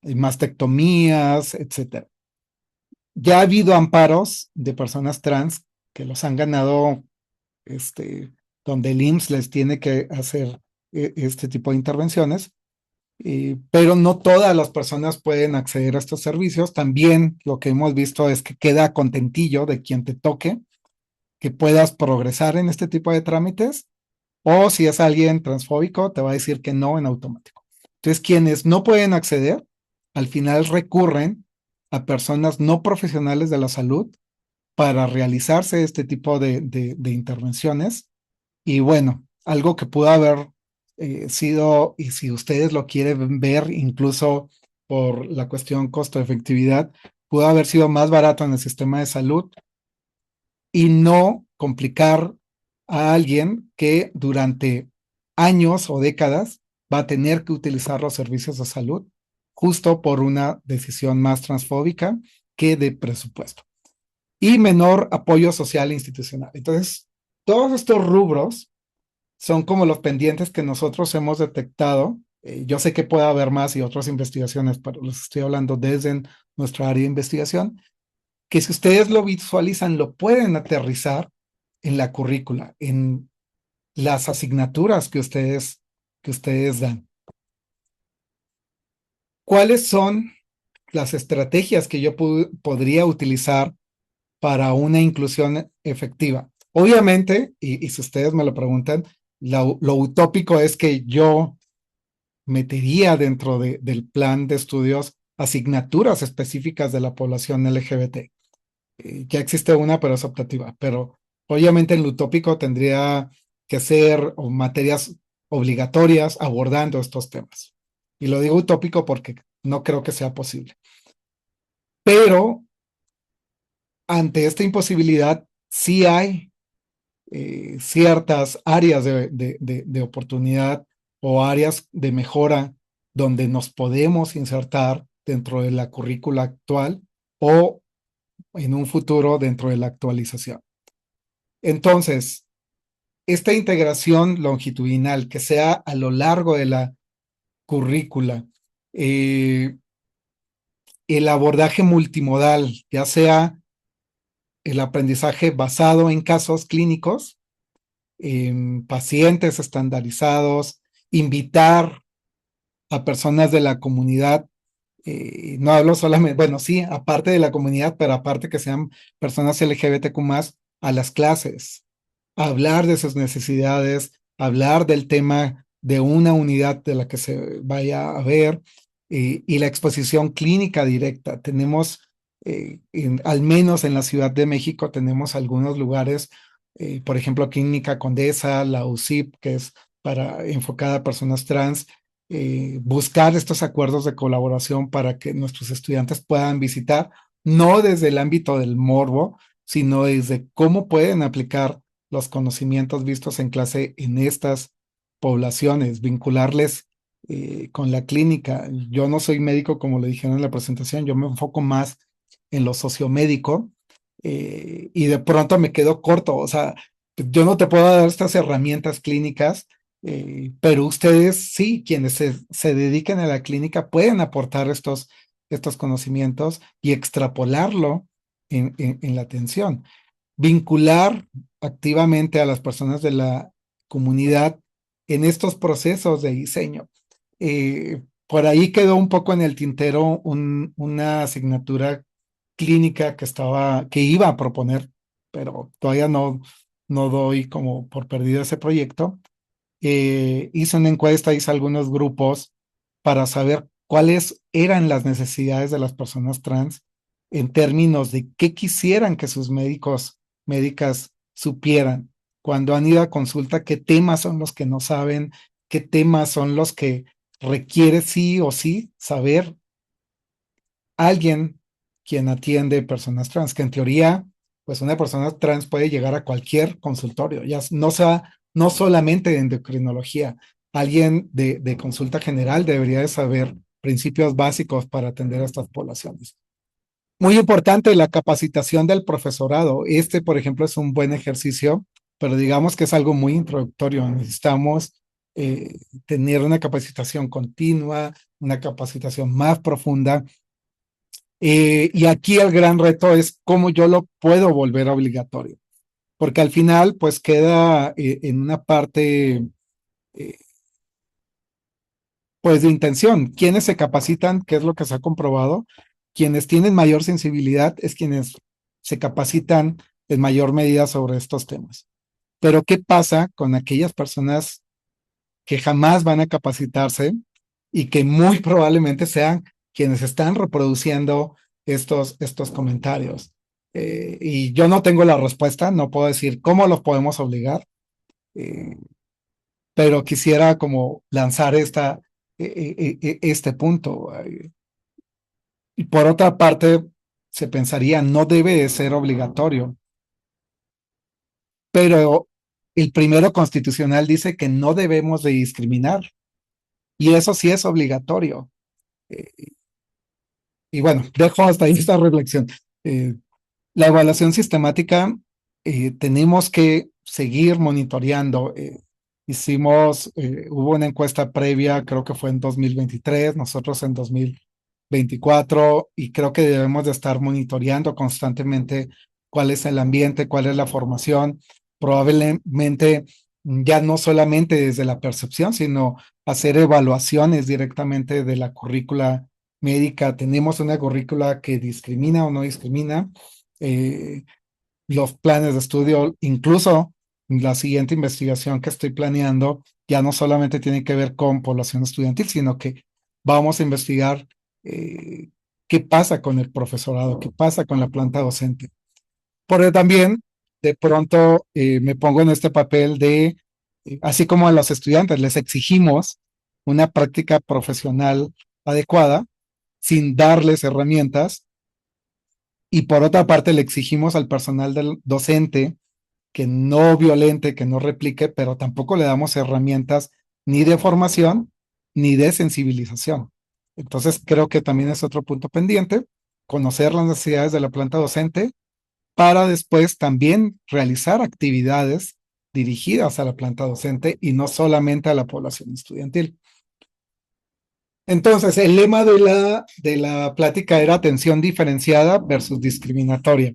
mastectomías, etcétera. Ya ha habido amparos de personas trans que los han ganado, donde el IMSS les tiene que hacer este tipo de intervenciones. Pero no todas las personas pueden acceder a estos servicios. También lo que hemos visto es que queda contentillo de quien te toque, que puedas progresar en este tipo de trámites, o si es alguien transfóbico, te va a decir que no en automático. Entonces, quienes no pueden acceder, al final recurren a personas no profesionales de la salud para realizarse este tipo de intervenciones. Y bueno, algo que pudo haber sido, y si ustedes lo quieren ver, incluso por la cuestión costo-efectividad, pudo haber sido más barato en el sistema de salud y no complicar a alguien que durante años o décadas va a tener que utilizar los servicios de salud justo por una decisión más transfóbica que de presupuesto. Y menor apoyo social e institucional. Entonces, todos estos rubros son como los pendientes que nosotros hemos detectado. Yo sé que puede haber más y otras investigaciones, pero los estoy hablando desde nuestra área de investigación, que si ustedes lo visualizan, lo pueden aterrizar en la currícula, en las asignaturas que ustedes dan. ¿Cuáles son las estrategias que yo podría utilizar para una inclusión efectiva? Obviamente, y si ustedes me lo preguntan, lo utópico es que yo metería dentro del plan de estudios asignaturas específicas de la población LGBT. Ya existe una, pero es optativa. Pero obviamente en lo utópico tendría que ser materias obligatorias abordando estos temas. Y lo digo utópico porque no creo que sea posible. Pero ante esta imposibilidad, sí hay ciertas áreas de oportunidad o áreas de mejora donde nos podemos insertar dentro de la currícula actual o en un futuro dentro de la actualización. Entonces, esta integración longitudinal que sea a lo largo de la currícula, el abordaje multimodal, ya sea el aprendizaje basado en casos clínicos, pacientes estandarizados, invitar a personas de la comunidad, no hablo solamente, bueno, sí, aparte de la comunidad, pero aparte que sean personas LGBTQ+, a las clases, hablar de sus necesidades, hablar del tema de una unidad de la que se vaya a ver, y la exposición clínica directa. Tenemos, al menos en la Ciudad de México, tenemos algunos lugares, por ejemplo, Clínica Condesa, la UCIP, que es enfocada a personas trans, buscar estos acuerdos de colaboración para que nuestros estudiantes puedan visitar, no desde el ámbito del morbo, sino desde cómo pueden aplicar los conocimientos vistos en clase en estas poblaciones, vincularles con la clínica. Yo no soy médico, como le dijeron en la presentación, yo me enfoco más en lo sociomédico, y de pronto me quedo corto. O sea, yo no te puedo dar estas herramientas clínicas, pero ustedes sí, quienes se dediquen a la clínica, pueden aportar estos conocimientos y extrapolarlo en la atención. Vincular activamente a las personas de la comunidad en estos procesos de diseño. Por ahí quedó un poco en el tintero una asignatura clínica que iba a proponer, pero todavía no doy como por perdido ese proyecto. Hice una encuesta, hice algunos grupos para saber cuáles eran las necesidades de las personas trans en términos de qué quisieran que sus médicas supieran cuando han ido a consulta, qué temas son los que no saben, qué temas son los que requiere sí o sí saber alguien quien atiende personas trans, que en teoría, pues una persona trans puede llegar a cualquier consultorio, ya no sea, no solamente de endocrinología, alguien de consulta general debería de saber principios básicos para atender a estas poblaciones. Muy importante la capacitación del profesorado. Este, por ejemplo, es un buen ejercicio, pero digamos que es algo muy introductorio. Necesitamos tener una capacitación continua, una capacitación más profunda. Y aquí el gran reto es cómo yo lo puedo volver obligatorio, porque al final pues queda en una parte eh, pues de intención. Quienes se capacitan, qué es lo que se ha comprobado, quienes tienen mayor sensibilidad es quienes se capacitan en mayor medida sobre estos temas. Pero ¿qué pasa con aquellas personas que jamás van a capacitarse y que muy probablemente sean quienes están reproduciendo estos comentarios? Y yo no tengo la respuesta, no puedo decir cómo los podemos obligar, eh, pero quisiera como lanzar este punto. Y por otra parte, se pensaría, no debe de ser obligatorio, pero el primero constitucional dice que no debemos de discriminar, y eso sí es obligatorio. Eh, y bueno, dejo hasta ahí esta reflexión. Eh, la evaluación sistemática, tenemos que seguir monitoreando. Hubo una encuesta previa, creo que fue en 2023, nosotros en 2024, y creo que debemos de estar monitoreando constantemente cuál es el ambiente, cuál es la formación, probablemente ya no solamente desde la percepción, sino hacer evaluaciones directamente de la currícula médica. Tenemos una currícula que discrimina o no discrimina. eh, los planes de estudio, incluso la siguiente investigación que estoy planeando, ya no solamente tiene que ver con población estudiantil, sino que vamos a investigar qué pasa con el profesorado, qué pasa con la planta docente. Porque también de pronto me pongo en este papel de, así como a los estudiantes les exigimos una práctica profesional adecuada, sin darles herramientas, y por otra parte le exigimos al personal del docente que no violente, que no replique, pero tampoco le damos herramientas ni de formación ni de sensibilización. Entonces creo que también es otro punto pendiente, conocer las necesidades de la planta docente para después también realizar actividades dirigidas a la planta docente y no solamente a la población estudiantil. Entonces, el lema de la plática era atención diferenciada versus discriminatoria.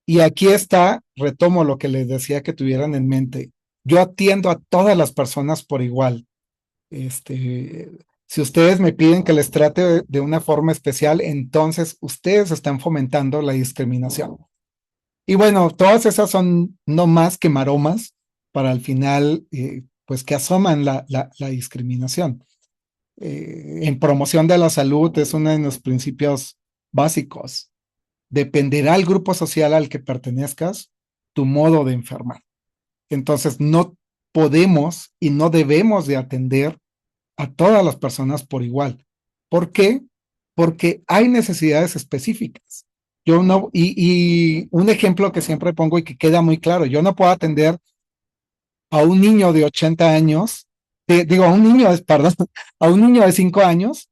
Y aquí está, retomo lo que les decía que tuvieran en mente. Yo atiendo a todas las personas por igual. Si ustedes me piden que les trate de una forma especial, entonces ustedes están fomentando la discriminación. Y bueno, todas esas son no más que maromas para al final, pues que asoman la discriminación. En promoción de la salud es uno de los principios básicos. Dependerá el grupo social al que pertenezcas tu modo de enfermar. Entonces, no podemos y no debemos de atender a todas las personas por igual. ¿Por qué? Porque hay necesidades específicas. Yo no, y un ejemplo que siempre pongo y que queda muy claro, yo no puedo atender a un niño de 80 años, a un niño, perdón, a un niño de 5 años,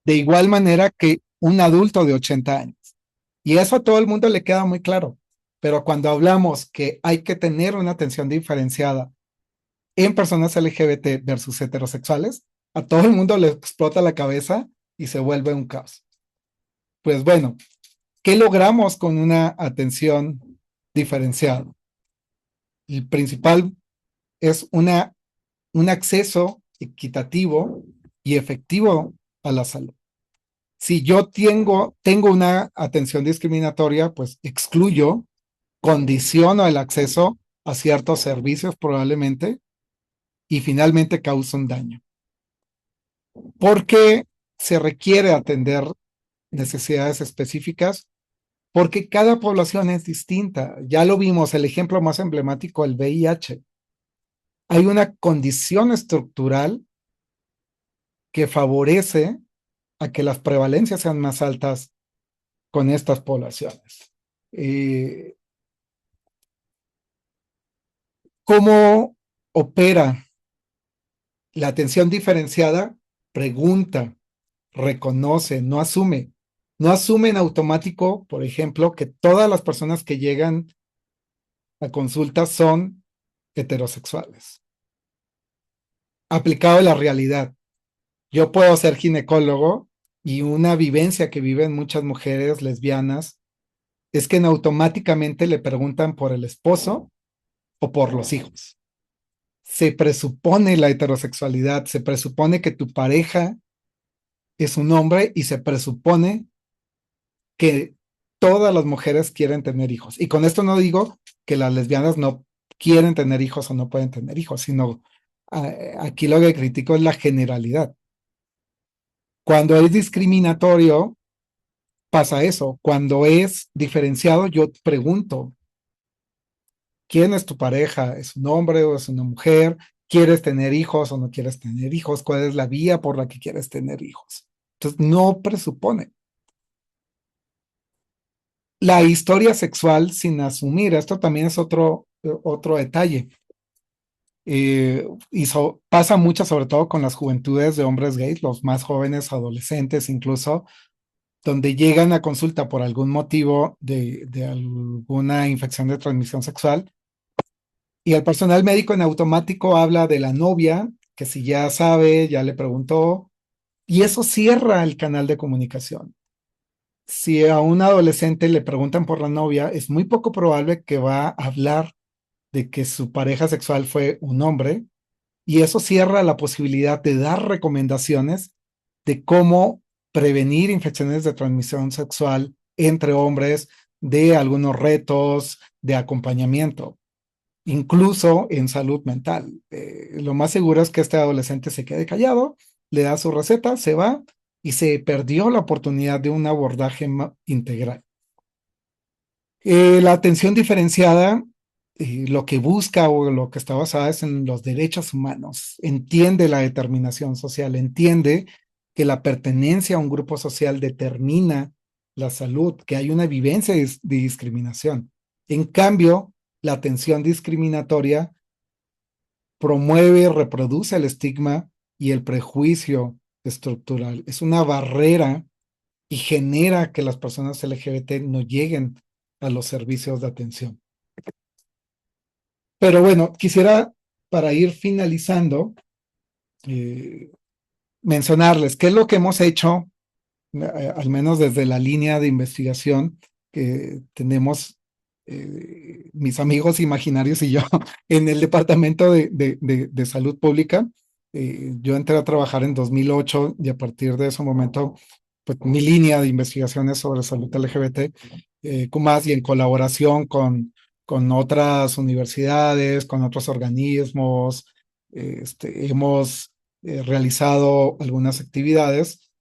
de igual manera que un adulto de 80 años. Y eso a todo el mundo le queda muy claro. Pero cuando hablamos que hay que tener una atención diferenciada en personas LGBT versus heterosexuales, a todo el mundo le explota la cabeza y se vuelve un caos. Pues bueno, ¿qué logramos con una atención diferenciada? El principal es un acceso equitativo y efectivo a la salud. Si yo tengo una atención discriminatoria, pues excluyo, condiciono el acceso a ciertos servicios probablemente y finalmente causa un daño. ¿Por qué se requiere atender necesidades específicas? Porque cada población es distinta. Ya lo vimos, el ejemplo más emblemático, el VIH. Hay una condición estructural que favorece a que las prevalencias sean más altas con estas poblaciones. ¿Cómo opera la atención diferenciada? Pregunta, reconoce, no asume. No asume en automático, por ejemplo, que todas las personas que llegan a consulta son heterosexuales. Aplicado a la realidad. Yo puedo ser ginecólogo y una vivencia que viven muchas mujeres lesbianas es que automáticamente le preguntan por el esposo o por los hijos. Se presupone la heterosexualidad, se presupone que tu pareja es un hombre y se presupone que todas las mujeres quieren tener hijos. Y con esto no digo que las lesbianas no quieren tener hijos o no pueden tener hijos, sino aquí lo que critico es la generalidad. Cuando es discriminatorio, pasa eso. Cuando es diferenciado, yo pregunto, ¿quién es tu pareja? ¿Es un hombre o es una mujer? ¿Quieres tener hijos o no quieres tener hijos? ¿Cuál es la vía por la que quieres tener hijos? Entonces, no presupone. La historia sexual sin asumir, esto también es otro detalle. Pasa mucho, sobre todo con las juventudes de hombres gays, los más jóvenes, adolescentes incluso, donde llegan a consulta por algún motivo de alguna infección de transmisión sexual y el personal médico en automático habla de la novia, que si ya sabe, ya le preguntó, y eso cierra el canal de comunicación. Si a un adolescente le preguntan por la novia, es muy poco probable que va a hablar de que su pareja sexual fue un hombre, y eso cierra la posibilidad de dar recomendaciones de cómo prevenir infecciones de transmisión sexual entre hombres, de algunos retos, de acompañamiento, incluso en salud mental. Lo más seguro es que este adolescente se quede callado, le da su receta, se va y se perdió la oportunidad de un abordaje integral. La atención diferenciada lo que busca o lo que está basada es en los derechos humanos, entiende la determinación social, entiende que la pertenencia a un grupo social determina la salud, que hay una vivencia de discriminación. En cambio, la atención discriminatoria promueve, reproduce el estigma y el prejuicio estructural. Es una barrera y genera que las personas LGBT no lleguen a los servicios de atención. Pero bueno, quisiera, para ir finalizando, mencionarles qué es lo que hemos hecho, al menos desde la línea de investigación que tenemos mis amigos imaginarios y yo en el Departamento de Salud Pública. Yo entré a trabajar en 2008 y a partir de ese momento, pues mi línea de investigaciones sobre salud LGBT, y en colaboración con otras universidades, con otros organismos, hemos realizado algunas actividades,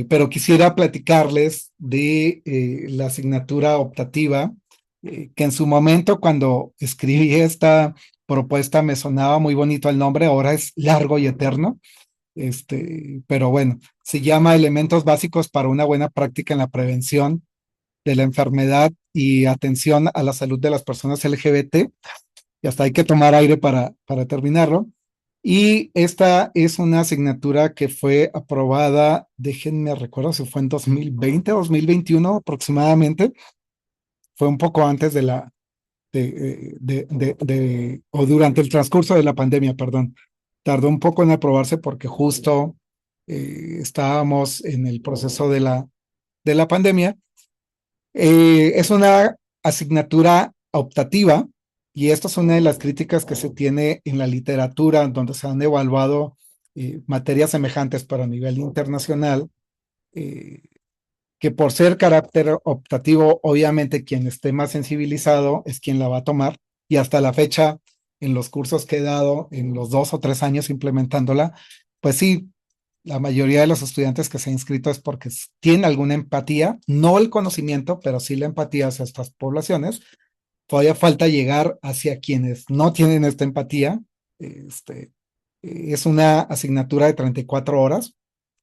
pero quisiera platicarles de la asignatura optativa, que en su momento cuando escribí esta propuesta me sonaba muy bonito el nombre, ahora es largo y eterno, pero bueno, se llama Elementos Básicos para una buena práctica en la prevención de la enfermedad y atención a la salud de las personas LGBT, y hasta hay que tomar aire para terminarlo. Y esta es una asignatura que fue aprobada, déjenme recuerdo si fue en 2020 o 2021 aproximadamente, fue un poco antes o durante el transcurso de la pandemia, perdón. Tardó un poco en aprobarse porque justo estábamos en el proceso de la pandemia. Es una asignatura optativa y esta es una de las críticas que se tiene en la literatura donde se han evaluado materias semejantes pero a nivel internacional, que por ser carácter optativo, obviamente quien esté más sensibilizado es quien la va a tomar, y hasta la fecha, en los cursos que he dado, en los 2 o 3 años implementándola, pues sí, la mayoría de los estudiantes que se han inscrito es porque tienen alguna empatía, no el conocimiento, pero sí la empatía hacia estas poblaciones. Todavía falta llegar hacia quienes no tienen esta empatía. Este, es una asignatura de 34 horas,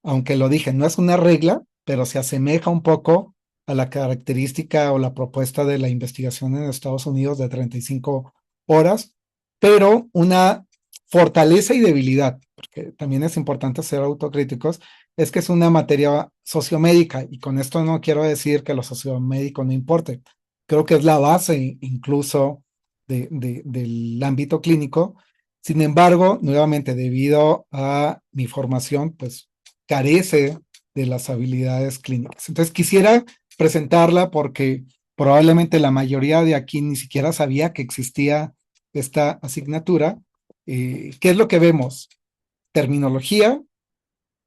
aunque lo dije, no es una regla, pero se asemeja un poco a la característica o la propuesta de la investigación en Estados Unidos de 35 horas, pero una fortaleza y debilidad, porque también es importante ser autocríticos, es que es una materia sociomédica, y con esto no quiero decir que lo sociomédico no importe. Creo que es la base incluso del ámbito clínico. Sin embargo, nuevamente, debido a mi formación, pues carece de las habilidades clínicas. Entonces, quisiera presentarla porque probablemente la mayoría de aquí ni siquiera sabía que existía esta asignatura. ¿Qué es lo que vemos? Terminología,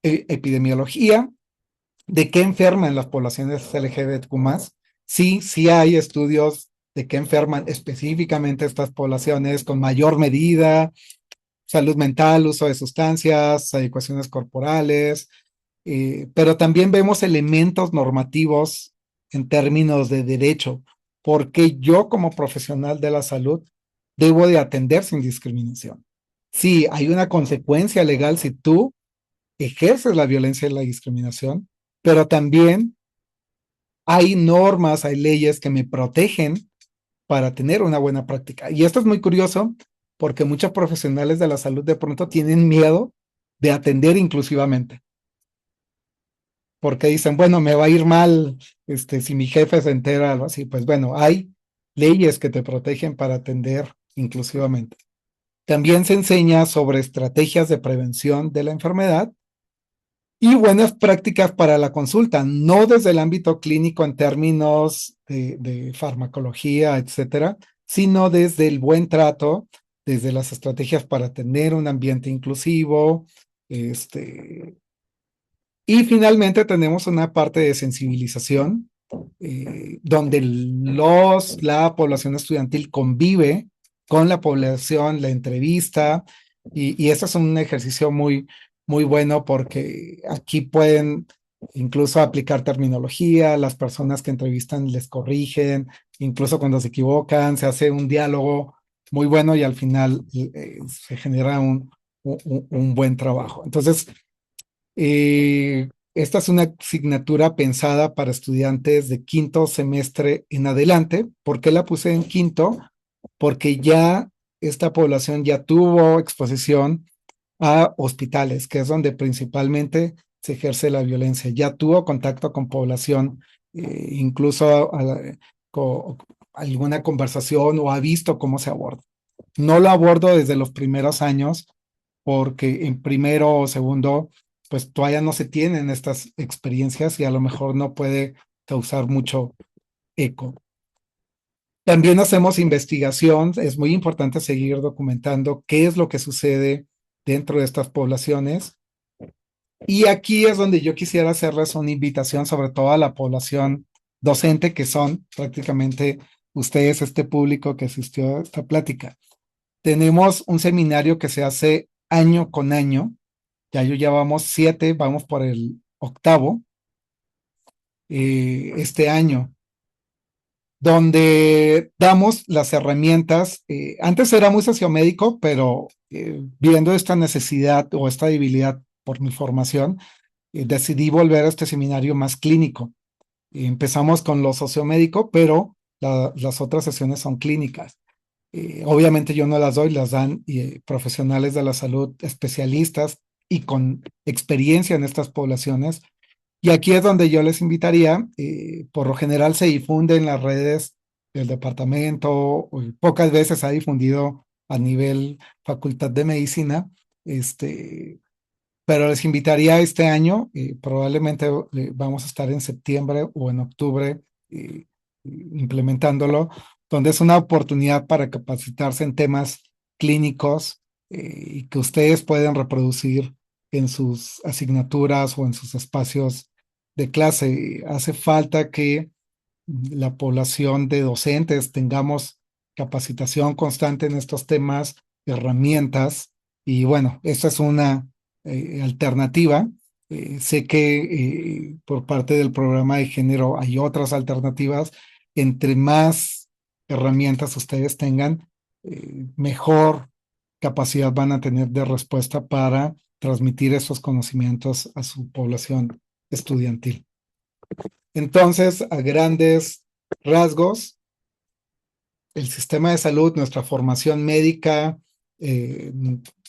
epidemiología, de qué enferman las poblaciones LGBTQ+. Sí, sí hay estudios de qué enferman específicamente estas poblaciones con mayor medida: salud mental, uso de sustancias, adecuaciones corporales, pero también vemos elementos normativos en términos de derecho, porque yo como profesional de la salud debo de atender sin discriminación. Sí, hay una consecuencia legal si tú ejerces la violencia y la discriminación, pero también hay normas, hay leyes que me protegen para tener una buena práctica. Y esto es muy curioso porque muchos profesionales de la salud de pronto tienen miedo de atender inclusivamente, porque dicen, bueno, me va a ir mal si mi jefe se entera, algo así. Pues bueno, hay leyes que te protegen para atender inclusivamente. También se enseña sobre estrategias de prevención de la enfermedad y buenas prácticas para la consulta, no desde el ámbito clínico en términos de farmacología, etcétera, sino desde el buen trato, desde las estrategias para tener un ambiente inclusivo. Y finalmente tenemos una parte de sensibilización, donde la población estudiantil convive con la población, la entrevista, y eso es un ejercicio muy, muy bueno porque aquí pueden incluso aplicar terminología, las personas que entrevistan les corrigen, incluso cuando se equivocan, se hace un diálogo muy bueno y al final se genera un buen trabajo. Entonces, esta es una asignatura pensada para estudiantes de quinto semestre en adelante. ¿Por qué la puse en quinto? Porque ya esta población ya tuvo exposición a hospitales, que es donde principalmente se ejerce la violencia. Ya tuvo contacto con población, incluso alguna conversación, o ha visto cómo se aborda. No lo abordo desde los primeros años porque en primero o segundo, pues todavía no se tienen estas experiencias y a lo mejor no puede causar mucho eco. También hacemos investigación, es muy importante seguir documentando qué es lo que sucede dentro de estas poblaciones. Y aquí es donde yo quisiera hacerles una invitación, sobre todo a la población docente, que son prácticamente ustedes, este público que asistió a esta plática. Tenemos un seminario que se hace año con año. Ya llevamos 7, vamos por el 8º este año, donde damos las herramientas. Antes era muy sociomédico, pero viendo esta necesidad o esta debilidad por mi formación, decidí volver a este seminario más clínico. Empezamos con lo sociomédico, pero las otras sesiones son clínicas. Obviamente yo no las doy, las dan profesionales de la salud, especialistas y con experiencia en estas poblaciones. Y aquí es donde yo les invitaría. Por lo general se difunde en las redes del departamento, pocas veces ha difundido a nivel Facultad de Medicina, pero les invitaría este año. Probablemente vamos a estar en septiembre o en octubre implementándolo, donde es una oportunidad para capacitarse en temas clínicos, y que ustedes pueden reproducir en sus asignaturas o en sus espacios de clase. Hace falta que la población de docentes tengamos capacitación constante en estos temas, herramientas, y bueno, esta es una alternativa. Sé que por parte del programa de género hay otras alternativas. Entre más herramientas ustedes tengan, mejor capacidad van a tener de respuesta para transmitir esos conocimientos a su población estudiantil. Entonces, a grandes rasgos, el sistema de salud, nuestra formación médica, eh,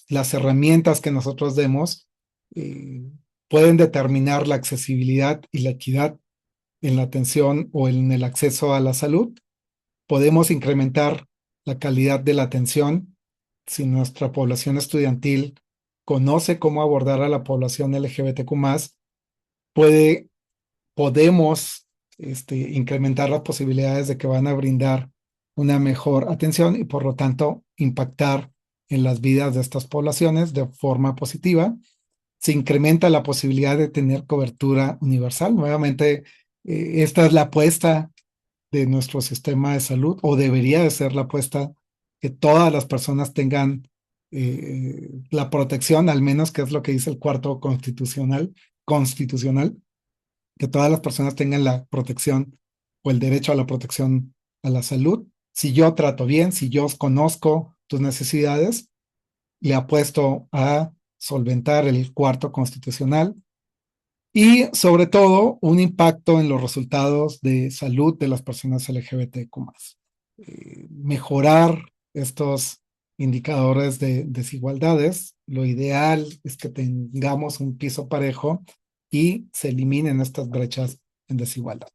las herramientas que nosotros demos, eh, pueden determinar la accesibilidad y la equidad en la atención o en el acceso a la salud. Podemos incrementar la calidad de la atención si nuestra población estudiantil conoce cómo abordar a la población LGBTQ+, puede podemos incrementar las posibilidades de que van a brindar una mejor atención y por lo tanto impactar en las vidas de estas poblaciones de forma positiva. Se incrementa la posibilidad de tener cobertura universal. Nuevamente, esta es la apuesta de nuestro sistema de salud, o debería de ser la apuesta, que todas las personas tengan la protección, al menos que es lo que dice el cuarto constitucional, que todas las personas tengan la protección o el derecho a la protección a la salud. Si yo trato bien, si yo conozco tus necesidades, le apuesto a solventar el cuarto constitucional y sobre todo un impacto en los resultados de salud de las personas LGBTQ+. Mejorar estos indicadores de desigualdades. Lo ideal es que tengamos un piso parejo y se eliminen estas brechas en desigualdad.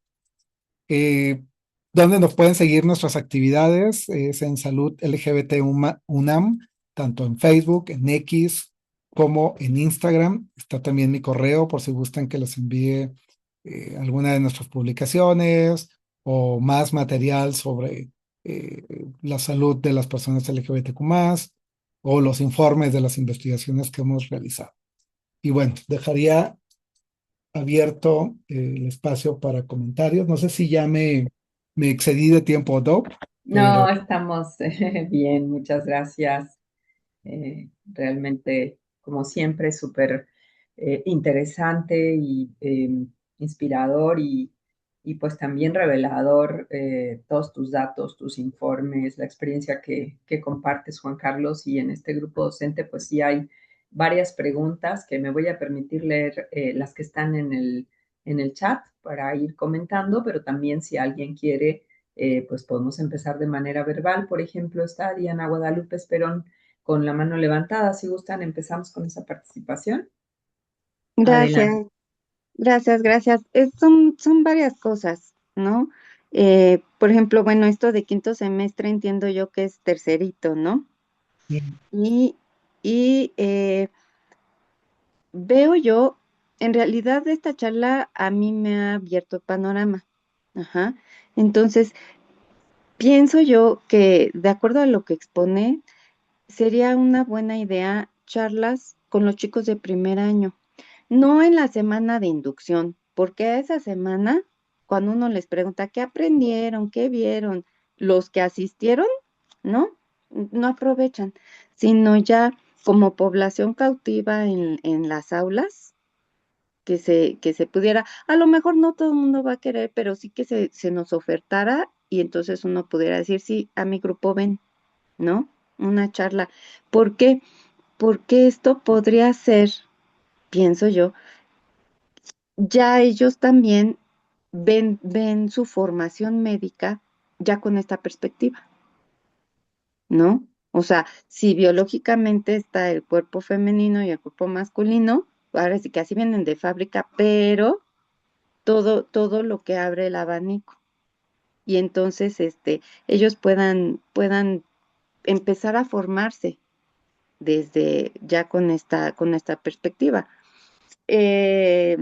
¿Dónde nos pueden seguir nuestras actividades? Es en Salud LGBT UNAM, tanto en Facebook, en X, como en Instagram. Está también mi correo por si gustan que les envíe alguna de nuestras publicaciones o más material sobre la salud de las personas LGBTQ+, o los informes de las investigaciones que hemos realizado. Y bueno, dejaría abierto el espacio para comentarios. No sé si ya me excedí de tiempo, Doc, No, pero estamos bien, muchas gracias. Realmente, como siempre, súper interesante y inspirador y pues también revelador todos tus datos, tus informes, la experiencia que compartes, Juan Carlos. Y en este grupo docente, pues sí hay varias preguntas que me voy a permitir leer, las que están en el chat para ir comentando, pero también si alguien quiere, pues podemos empezar de manera verbal. Por ejemplo, está Diana Guadalupe Esperón con la mano levantada. Si gustan, empezamos con esa participación. Adelante. Gracias, gracias. Son varias cosas, ¿no? Por ejemplo, bueno, esto de quinto semestre entiendo yo que es tercerito, ¿no? Y, y veo yo, en realidad esta charla a mí me ha abierto el panorama. Ajá. Entonces, pienso yo que de acuerdo a lo que expone, sería una buena idea charlas con los chicos de primer año. No en la semana de inducción, porque a esa semana, cuando uno les pregunta qué aprendieron, qué vieron, los que asistieron, ¿no? No aprovechan, sino ya como población cautiva en las aulas, que se pudiera, a lo mejor no todo el mundo va a querer, pero sí que se nos ofertara y entonces uno pudiera decir, sí, a mi grupo ven, ¿no? Una charla. ¿Por qué? Porque esto podría ser, pienso yo, ya ellos también ven su formación médica ya con esta perspectiva, ¿no? O sea, si biológicamente está el cuerpo femenino y el cuerpo masculino, ahora sí que así vienen de fábrica, pero todo lo que abre el abanico. Y entonces, ellos puedan empezar a formarse desde ya con esta perspectiva. Eh,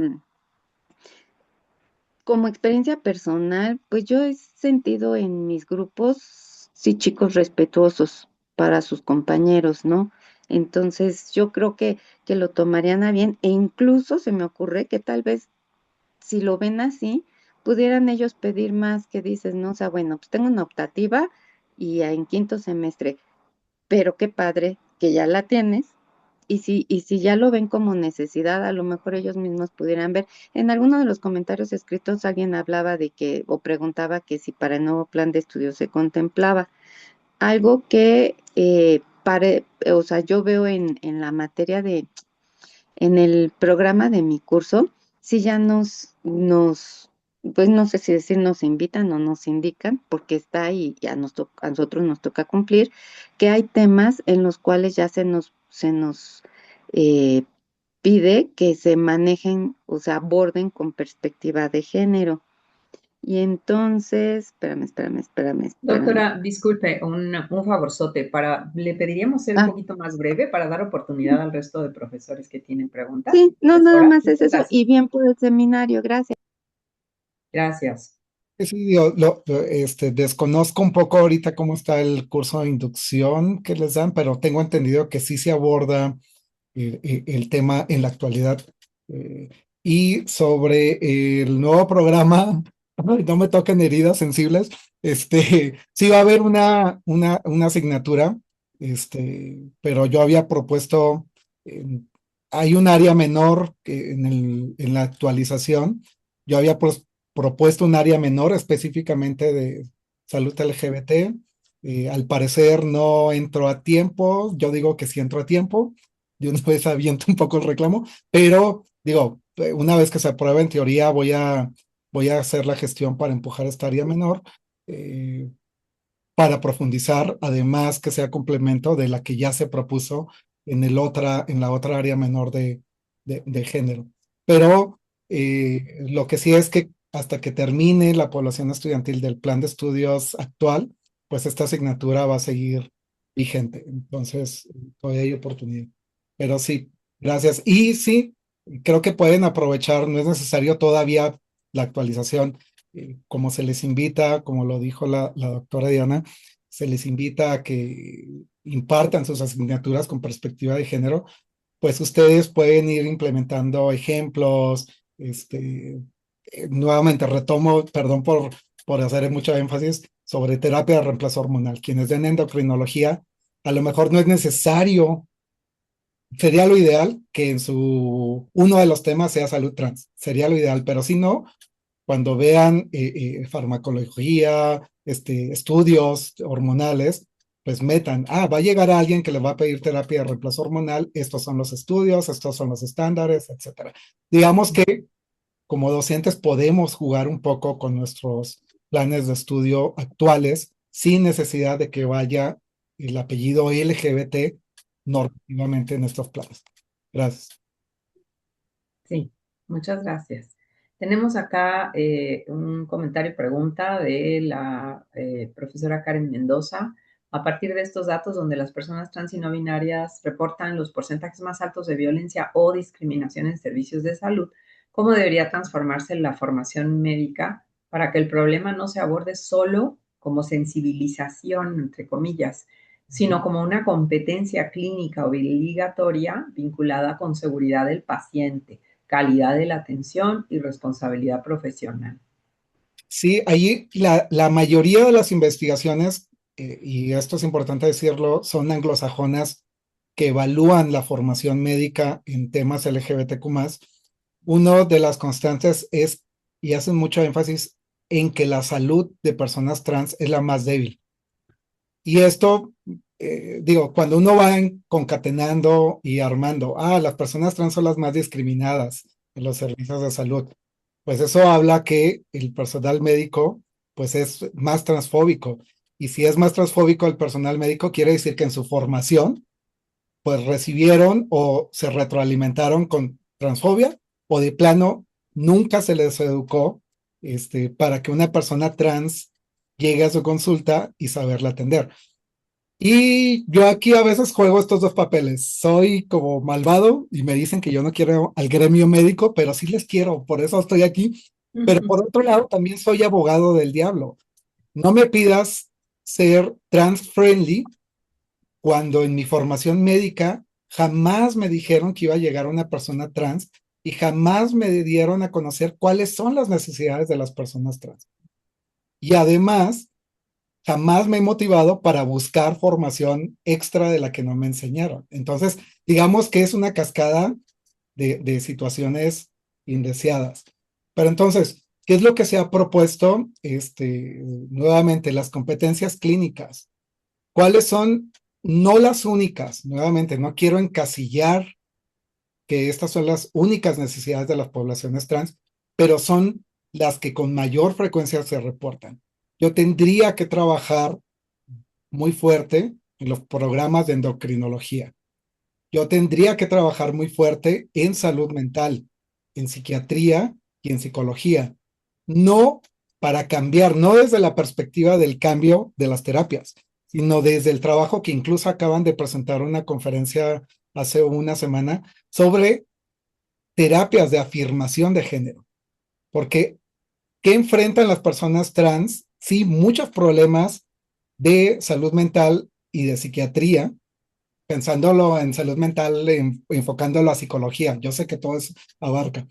Como experiencia personal, pues yo he sentido en mis grupos, sí, chicos respetuosos para sus compañeros, ¿no? Entonces, yo creo que lo tomarían a bien e incluso se me ocurre que tal vez si lo ven así, pudieran ellos pedir más que dices, ¿no? O sea, bueno, pues tengo una optativa y en quinto semestre, pero qué padre que ya la tienes. Y si ya lo ven como necesidad, a lo mejor ellos mismos pudieran ver. En alguno de los comentarios escritos alguien hablaba de que, o preguntaba que si para el nuevo plan de estudio se contemplaba algo que o sea, yo veo en la materia en el programa de mi curso, sí ya pues no sé si decir nos invitan o nos indican, porque está ahí, ya a nosotros nos toca cumplir, que hay temas en los cuales ya se nos eh, pide que se manejen, o sea, aborden con perspectiva de género. Y entonces, espérame. Doctora, disculpe, un favorzote, le pediríamos ser un Ah, poquito más breve para dar oportunidad al resto de profesores que tienen preguntas. sí, no, nada Profesora, más es muchas eso. gracias. Y bien por el seminario, gracias. Gracias. Sí, desconozco un poco ahorita cómo está el curso de inducción que les dan, pero tengo entendido que sí se aborda el tema en la actualidad. Eh, y sobre el nuevo programa, ay, no me toquen heridas sensibles, sí va a haber una asignatura, pero yo había propuesto, eh, hay un área menor que en la actualización, yo había propuesto un área menor específicamente de salud LGBT. Al parecer no entró a tiempo, yo digo que sí entró a tiempo, yo después aviento un poco el reclamo, pero digo, una vez que se apruebe en teoría voy a hacer la gestión para empujar esta área menor, eh, para profundizar, además que sea complemento de la que ya se propuso en la otra área menor de género. Pero lo que sí es que hasta que termine la población estudiantil del plan de estudios actual, pues esta asignatura va a seguir vigente. Entonces, todavía hay oportunidad. Pero sí, gracias. Y sí, creo que pueden aprovechar, no es necesario todavía la actualización, como se les invita, como lo dijo la doctora Diana, se les invita a que impartan sus asignaturas con perspectiva de género, pues ustedes pueden ir implementando ejemplos. Nuevamente retomo, perdón por hacer mucho énfasis sobre terapia de reemplazo hormonal. Quienes den endocrinología, a lo mejor no es necesario, sería lo ideal que uno de los temas sea salud trans, sería lo ideal, pero si no, cuando vean farmacología, estudios hormonales, pues metan, va a llegar alguien que le va a pedir terapia de reemplazo hormonal, estos son los estudios, estos son los estándares, etcétera. Digamos que como docentes podemos jugar un poco con nuestros planes de estudio actuales sin necesidad de que vaya el apellido LGBT normativamente en estos planes. Gracias. Sí, muchas gracias. Tenemos acá un comentario y pregunta de la profesora Karen Mendoza. A partir de estos datos donde las personas trans y no binarias reportan los porcentajes más altos de violencia o discriminación en servicios de salud, ¿cómo debería transformarse la formación médica para que el problema no se aborde solo como sensibilización, entre comillas, sino como una competencia clínica obligatoria vinculada con seguridad del paciente, calidad de la atención y responsabilidad profesional? Sí, ahí la mayoría de las investigaciones, y esto es importante decirlo, son anglosajonas que evalúan la formación médica en temas LGBTQ+. Uno de las constantes es, y hacen mucho énfasis, en que la salud de personas trans es la más débil. Y esto, digo, cuando uno va concatenando y armando, las personas trans son las más discriminadas en los servicios de salud, pues eso habla que el personal médico, pues es más transfóbico. Y si es más transfóbico el personal médico, quiere decir que en su formación, pues recibieron o se retroalimentaron con transfobia, o de plano nunca se les educó, para que una persona trans llegue a su consulta y saberla atender. Y yo aquí a veces juego estos dos papeles. Soy como malvado y me dicen que yo no quiero al gremio médico, pero sí les quiero, por eso estoy aquí. Pero por otro lado, también soy abogado del diablo. No me pidas ser trans friendly cuando en mi formación médica jamás me dijeron que iba a llegar una persona trans y jamás me dieron a conocer cuáles son las necesidades de las personas trans. Y además, jamás me he motivado para buscar formación extra de la que no me enseñaron. Entonces, digamos que es una cascada de situaciones indeseadas. Pero entonces, ¿qué es lo que se ha propuesto? Nuevamente, las competencias clínicas. ¿Cuáles son? No las únicas, nuevamente, no quiero encasillar que estas son las únicas necesidades de las poblaciones trans, pero son las que con mayor frecuencia se reportan. Yo tendría que trabajar muy fuerte en los programas de endocrinología. Yo tendría que trabajar muy fuerte en salud mental, en psiquiatría y en psicología. No para cambiar, no desde la perspectiva del cambio de las terapias, sino desde el trabajo que incluso acaban de presentar una conferencia hace una semana sobre terapias de afirmación de género. Porque, ¿qué enfrentan las personas trans? Sí, muchos problemas de salud mental y de psiquiatría, pensándolo en salud mental, enfocándolo a psicología. Yo sé que todo eso abarca,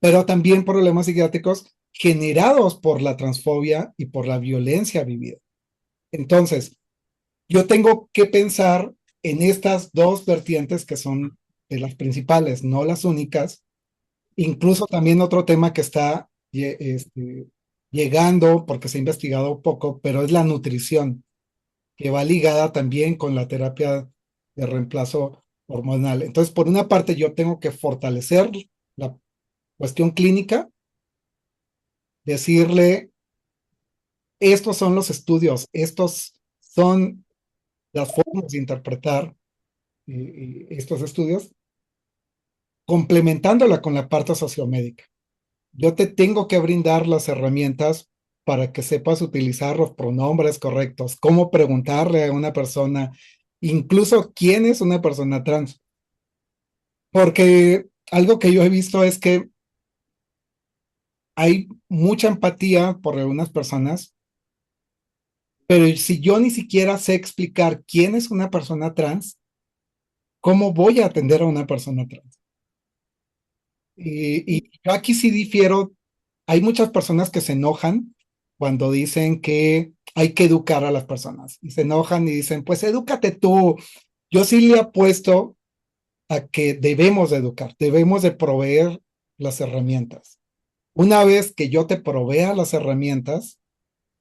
pero también problemas psiquiátricos generados por la transfobia y por la violencia vivida. Entonces, yo tengo que pensar en estas dos vertientes que son de las principales, no las únicas. Incluso también otro tema que está llegando, porque se ha investigado poco, pero es la nutrición, que va ligada también con la terapia de reemplazo hormonal. Entonces, por una parte, yo tengo que fortalecer la cuestión clínica, decirle, estos son los estudios, estos son las formas de interpretar estos estudios, complementándola con la parte sociomédica. Yo te tengo que brindar las herramientas para que sepas utilizar los pronombres correctos, cómo preguntarle a una persona, incluso quién es una persona trans. Porque algo que yo he visto es que hay mucha empatía por algunas personas, pero si yo ni siquiera sé explicar quién es una persona trans, ¿cómo voy a atender a una persona trans? Y yo aquí sí difiero. Hay muchas personas que se enojan cuando dicen que hay que educar a las personas y se enojan y dicen, pues edúcate tú. Yo sí le apuesto a que debemos de educar, debemos de proveer las herramientas. Una vez que yo te provea las herramientas,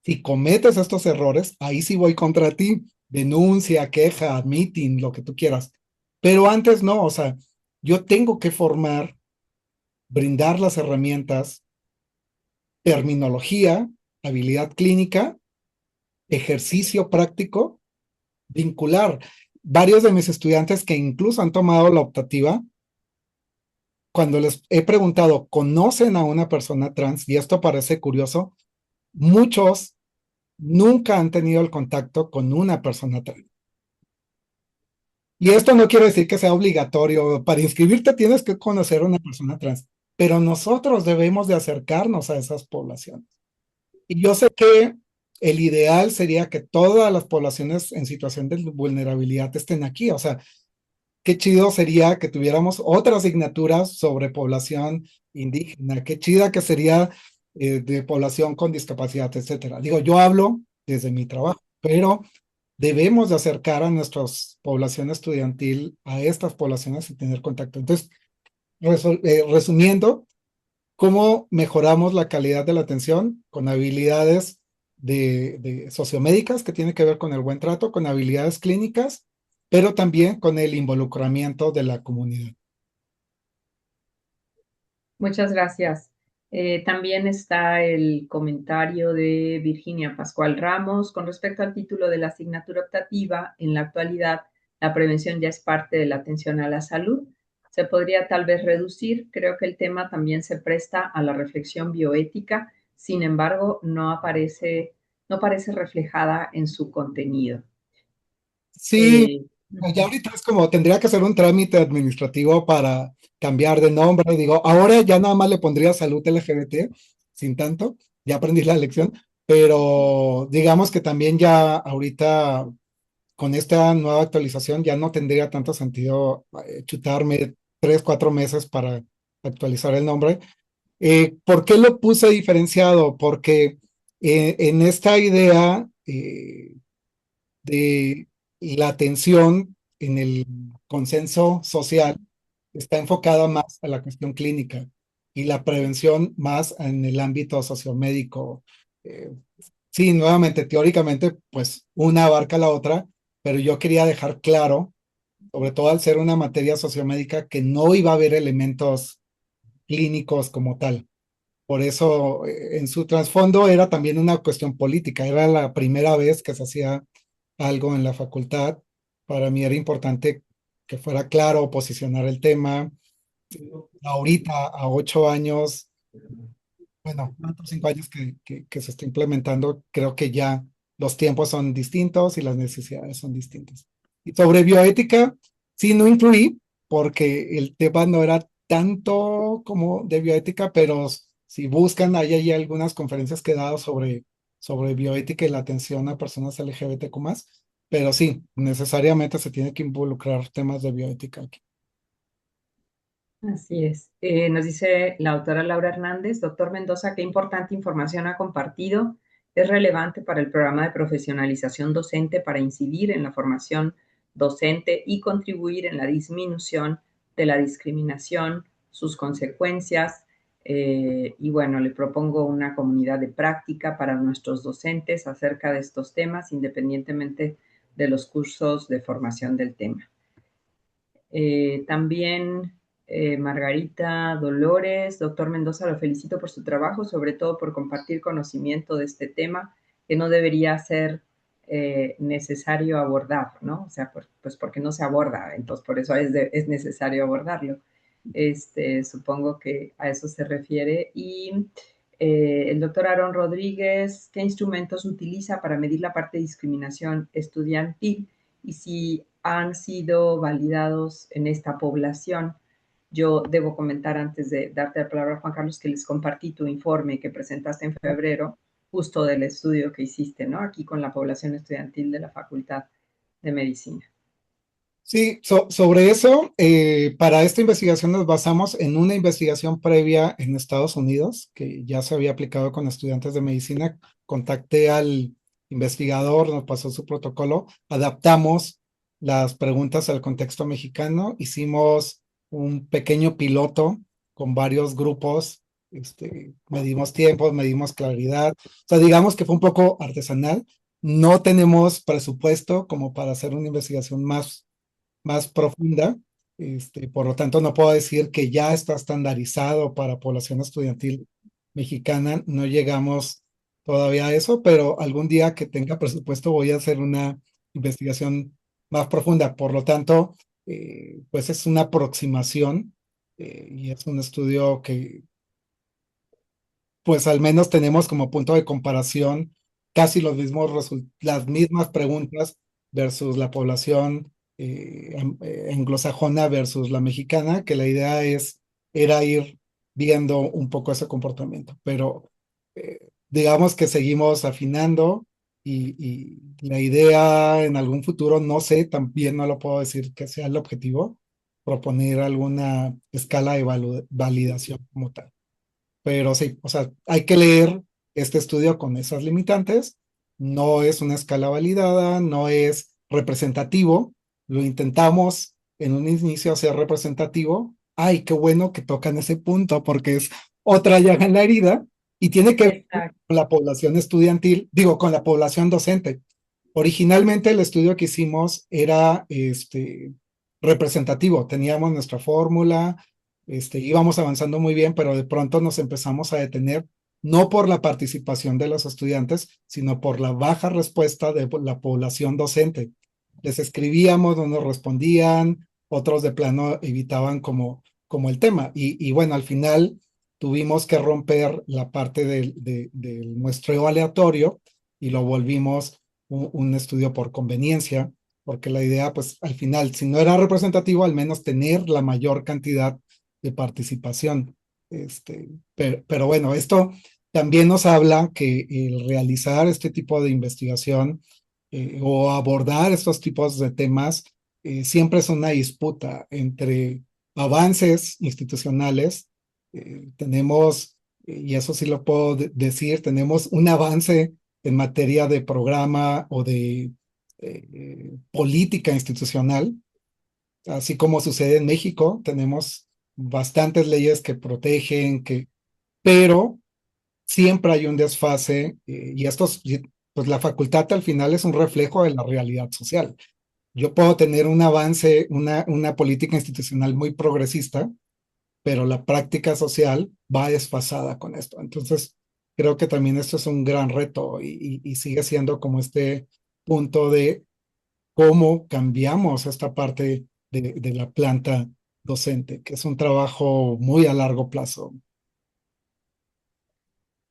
si cometes estos errores, ahí sí voy contra ti. Denuncia, queja, meeting, lo que tú quieras. Pero antes no, o sea, yo tengo que formar, brindar las herramientas, terminología, habilidad clínica, ejercicio práctico, vincular. Varios de mis estudiantes que incluso han tomado la optativa, cuando les he preguntado, ¿conocen a una persona trans? Y esto parece curioso, muchos nunca han tenido el contacto con una persona trans. Y esto no quiere decir que sea obligatorio. Para inscribirte tienes que conocer a una persona trans, pero nosotros debemos de acercarnos a esas poblaciones. Y yo sé que el ideal sería que todas las poblaciones en situación de vulnerabilidad estén aquí. O sea, qué chido sería que tuviéramos otras asignaturas sobre población indígena. Qué chida que sería de población con discapacidad, etcétera. Digo, yo hablo desde mi trabajo, pero debemos de acercar a nuestra población estudiantil a estas poblaciones y tener contacto. Entonces, resumiendo, ¿cómo mejoramos la calidad de la atención? Con habilidades de sociomédicas que tiene que ver con el buen trato, con habilidades clínicas, pero también con el involucramiento de la comunidad. Muchas gracias. También está el comentario de Virginia Pascual Ramos con respecto al título de la asignatura optativa. En la actualidad, la prevención ya es parte de la atención a la salud. Se podría tal vez reducir. Creo que el tema también se presta a la reflexión bioética. Sin embargo, no parece reflejada en su contenido. Sí, ya ahorita es como tendría que hacer un trámite administrativo para cambiar de nombre. Digo, ahora ya nada más le pondría salud LGBT, sin tanto, ya aprendí la lección, pero digamos que también ya ahorita con esta nueva actualización ya no tendría tanto sentido chutarme 3, 4 meses para actualizar el nombre. ¿Por qué lo puse diferenciado? Porque en esta idea de la atención en el consenso social está enfocada más a la cuestión clínica y la prevención más en el ámbito sociomédico. Eh, sí, nuevamente, teóricamente, pues una abarca la otra, pero yo quería dejar claro, sobre todo al ser una materia sociomédica, que no iba a haber elementos clínicos como tal. Por eso, en su trasfondo era también una cuestión política. Era la primera vez que se hacía algo en la facultad. Para mí era importante que fuera claro posicionar el tema. Ahorita, a 8 años, bueno, 4 o 5 años que se está implementando, creo que ya los tiempos son distintos y las necesidades son distintas. Y sobre bioética, sí, no incluí porque el tema no era tanto como de bioética, pero si buscan, hay algunas conferencias que he dado sobre bioética y la atención a personas LGBTQ+, pero sí, necesariamente se tiene que involucrar temas de bioética aquí. Así es. Nos dice la autora Laura Hernández, doctor Mendoza, qué importante información ha compartido. Es relevante para el programa de profesionalización docente para incidir en la formación docente y contribuir en la disminución de la discriminación, sus consecuencias. Y bueno, le propongo una comunidad de práctica para nuestros docentes acerca de estos temas, independientemente de los cursos de formación del tema. También Margarita Dolores, doctor Mendoza, lo felicito por su trabajo, sobre todo por compartir conocimiento de este tema que no debería ser necesario abordar, ¿no? O sea, pues porque no se aborda, entonces por eso es necesario abordarlo. Supongo que a eso se refiere. Y el doctor Aaron Rodríguez, ¿qué instrumentos utiliza para medir la parte de discriminación estudiantil? Y si han sido validados en esta población. Yo debo comentar antes de darte la palabra, Juan Carlos, que les compartí tu informe que presentaste en febrero, justo del estudio que hiciste, ¿no? Aquí con la población estudiantil de la Facultad de Medicina. Sí, sobre eso, para esta investigación nos basamos en una investigación previa en Estados Unidos, que ya se había aplicado con estudiantes de medicina. Contacté al investigador, nos pasó su protocolo, adaptamos las preguntas al contexto mexicano, hicimos un pequeño piloto con varios grupos, medimos tiempos, medimos claridad, o sea, digamos que fue un poco artesanal. No tenemos presupuesto como para hacer una investigación más profunda. Por lo tanto, no puedo decir que ya está estandarizado para población estudiantil mexicana. No llegamos todavía a eso, pero algún día que tenga presupuesto voy a hacer una investigación más profunda. Por lo tanto, pues es una aproximación y es un estudio que pues al menos tenemos como punto de comparación casi las mismas preguntas versus la población anglosajona versus la mexicana, que la idea era ir viendo un poco ese comportamiento, pero digamos que seguimos afinando y la idea en algún futuro, no sé, también no lo puedo decir que sea el objetivo, proponer alguna escala de validación como tal. Pero sí, o sea, hay que leer este estudio con esas limitantes. No es una escala validada, no es representativo. Lo intentamos en un inicio hacer representativo. Ay, qué bueno que tocan ese punto porque es otra llaga en la herida y tiene que ver Exacto. con la población estudiantil, digo, con la población docente. Originalmente el estudio que hicimos era representativo. Teníamos nuestra fórmula, íbamos avanzando muy bien, pero de pronto nos empezamos a detener, no por la participación de los estudiantes, sino por la baja respuesta de la población docente. Les escribíamos, no nos respondían, otros de plano evitaban como el tema. Y bueno, al final tuvimos que romper la parte del muestreo aleatorio y lo volvimos un estudio por conveniencia, porque la idea, pues al final, si no era representativo, al menos tener la mayor cantidad de participación. Pero bueno, esto también nos habla que el realizar este tipo de investigación o abordar estos tipos de temas, siempre es una disputa entre avances institucionales. Tenemos, y eso sí lo puedo decir, tenemos un avance en materia de programa o de política institucional, así como sucede en México, tenemos bastantes leyes que protegen, pero siempre hay un desfase, y pues la facultad al final es un reflejo de la realidad social. Yo puedo tener un avance, una política institucional muy progresista, pero la práctica social va desfasada con esto. Entonces, creo que también esto es un gran reto y sigue siendo como este punto de cómo cambiamos esta parte de la planta docente, que es un trabajo muy a largo plazo.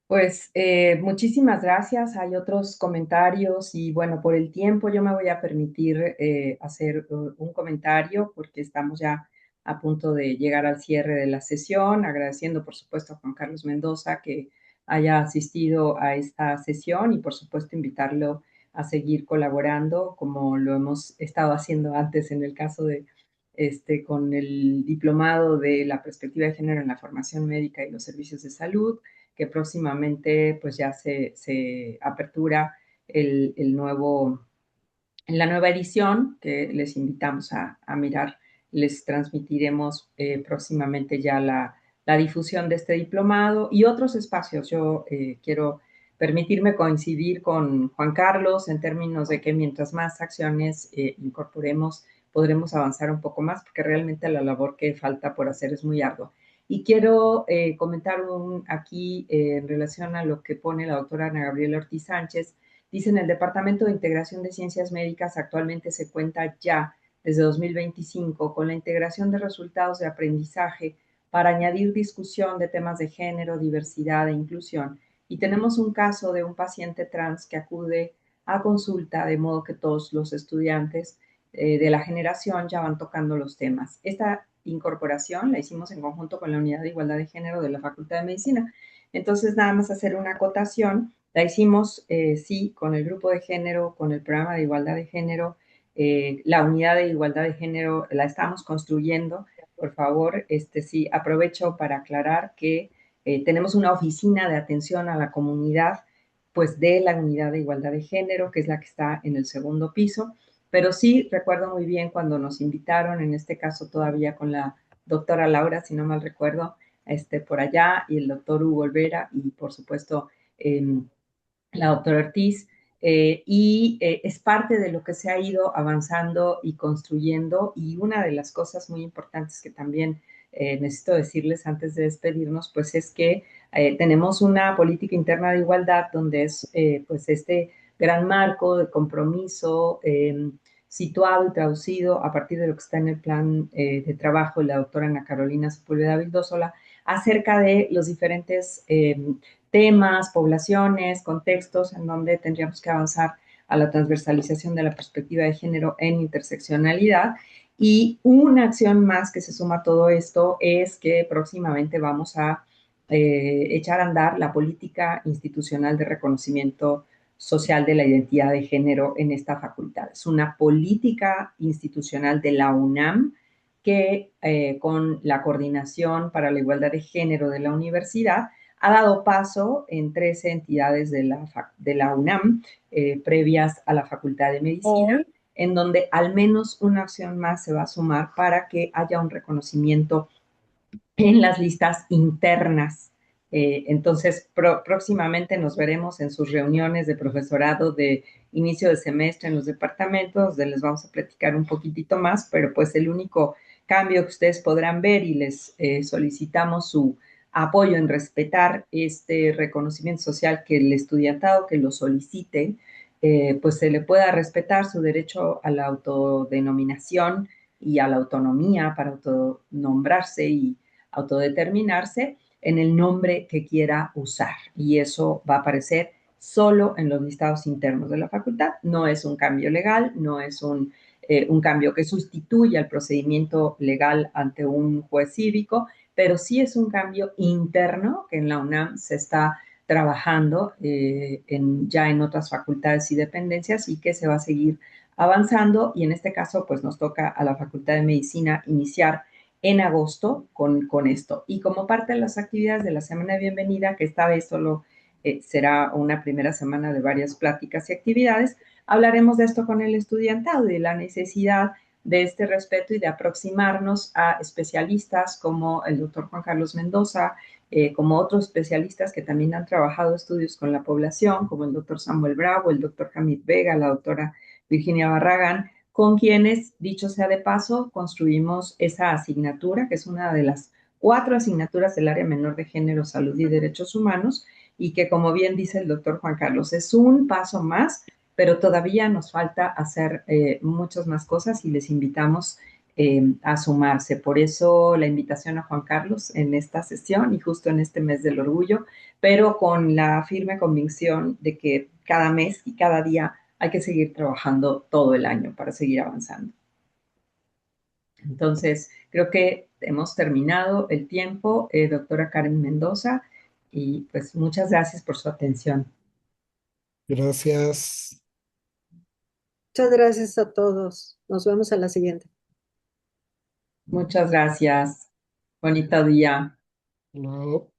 Pues muchísimas gracias. Hay otros comentarios y bueno, por el tiempo yo me voy a permitir hacer un comentario porque estamos ya a punto de llegar al cierre de la sesión, agradeciendo por supuesto a Juan Carlos Mendoza que haya asistido a esta sesión y por supuesto invitarlo a seguir colaborando como lo hemos estado haciendo antes en el caso de con el diplomado de la perspectiva de género en la formación médica y los servicios de salud, que próximamente pues ya se apertura el nuevo, la nueva edición que les invitamos a mirar. Les transmitiremos próximamente ya la difusión de este diplomado y otros espacios. Yo quiero permitirme coincidir con Juan Carlos en términos de que mientras más acciones incorporemos, podremos avanzar un poco más, porque realmente la labor que falta por hacer es muy ardua. Y quiero comentar aquí en relación a lo que pone la doctora Ana Gabriela Ortiz Sánchez. Dice, en el Departamento de Integración de Ciencias Médicas actualmente se cuenta ya desde 2025 con la integración de resultados de aprendizaje para añadir discusión de temas de género, diversidad e inclusión. Y tenemos un caso de un paciente trans que acude a consulta, de modo que todos los estudiantes de la generación ya van tocando los temas. Esta incorporación la hicimos en conjunto con la Unidad de Igualdad de Género de la Facultad de Medicina. Entonces, nada más hacer una acotación. La hicimos, sí, con el grupo de género, con el programa de igualdad de género, la unidad de igualdad de género la estamos construyendo. Por favor, sí, aprovecho para aclarar que tenemos una oficina de atención a la comunidad, pues de la unidad de igualdad de género, que es la que está en el segundo piso. Pero sí, recuerdo muy bien cuando nos invitaron, en este caso todavía con la doctora Laura, si no mal recuerdo, por allá, y el doctor Hugo Olvera, y por supuesto la doctora Ortiz, es parte de lo que se ha ido avanzando y construyendo, y una de las cosas muy importantes que también necesito decirles antes de despedirnos, pues es que tenemos una política interna de igualdad donde es pues este gran marco de compromiso situado y traducido a partir de lo que está en el plan de trabajo de la doctora Ana Carolina Sepúlveda Vildósola acerca de los diferentes temas, poblaciones, contextos en donde tendríamos que avanzar a la transversalización de la perspectiva de género en interseccionalidad. Y una acción más que se suma a todo esto es que próximamente vamos a echar a andar la política institucional de reconocimiento social de la identidad de género en esta facultad. Es una política institucional de la UNAM que con la Coordinación para la Igualdad de Género de la universidad ha dado paso en 13 entidades de la UNAM previas a la Facultad de Medicina, en donde al menos una acción más se va a sumar para que haya un reconocimiento en las listas internas. Entonces, próximamente nos veremos en sus reuniones de profesorado de inicio de semestre en los departamentos, donde les vamos a platicar un poquitito más, pero pues el único cambio que ustedes podrán ver y les solicitamos su apoyo en respetar este reconocimiento social que el estudiantado que lo solicite, pues se le pueda respetar su derecho a la autodenominación y a la autonomía para autonombrarse y autodeterminarse en el nombre que quiera usar. Y eso va a aparecer solo en los listados internos de la facultad. No es un cambio legal, no es un cambio que sustituya el procedimiento legal ante un juez cívico, pero sí es un cambio interno que en la UNAM se está trabajando ya en otras facultades y dependencias y que se va a seguir avanzando y en este caso pues nos toca a la Facultad de Medicina iniciar en agosto con esto. Y como parte de las actividades de la Semana de Bienvenida, que esta vez solo será una primera semana de varias pláticas y actividades, hablaremos de esto con el estudiantado y de la necesidad de este respeto y de aproximarnos a especialistas como el doctor Juan Carlos Mendoza, como otros especialistas que también han trabajado estudios con la población, como el doctor Samuel Bravo, el doctor Hamid Vega, la doctora Virginia Barragán, con quienes, dicho sea de paso, construimos esa asignatura, que es una de las 4 asignaturas del área menor de género, salud y derechos humanos, y que, como bien dice el doctor Juan Carlos, es un paso más, pero todavía nos falta hacer muchas más cosas y les invitamos a sumarse. Por eso la invitación a Juan Carlos en esta sesión y justo en este mes del orgullo, pero con la firme convicción de que cada mes y cada día hay que seguir trabajando todo el año para seguir avanzando. Entonces, creo que hemos terminado el tiempo, doctora Karen Mendoza, y pues muchas gracias por su atención. Gracias. Muchas gracias a todos. Nos vemos a la siguiente. Muchas gracias. Bonito día. Luego.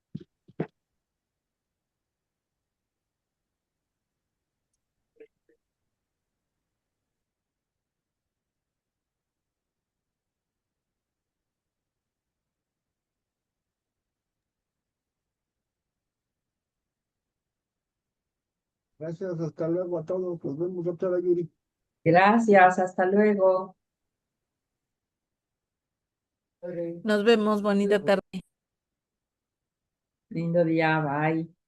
Gracias, hasta luego a todos. Nos vemos, doctora Yuri. Gracias, hasta luego. Nos vemos, bonita tarde. Lindo día, bye.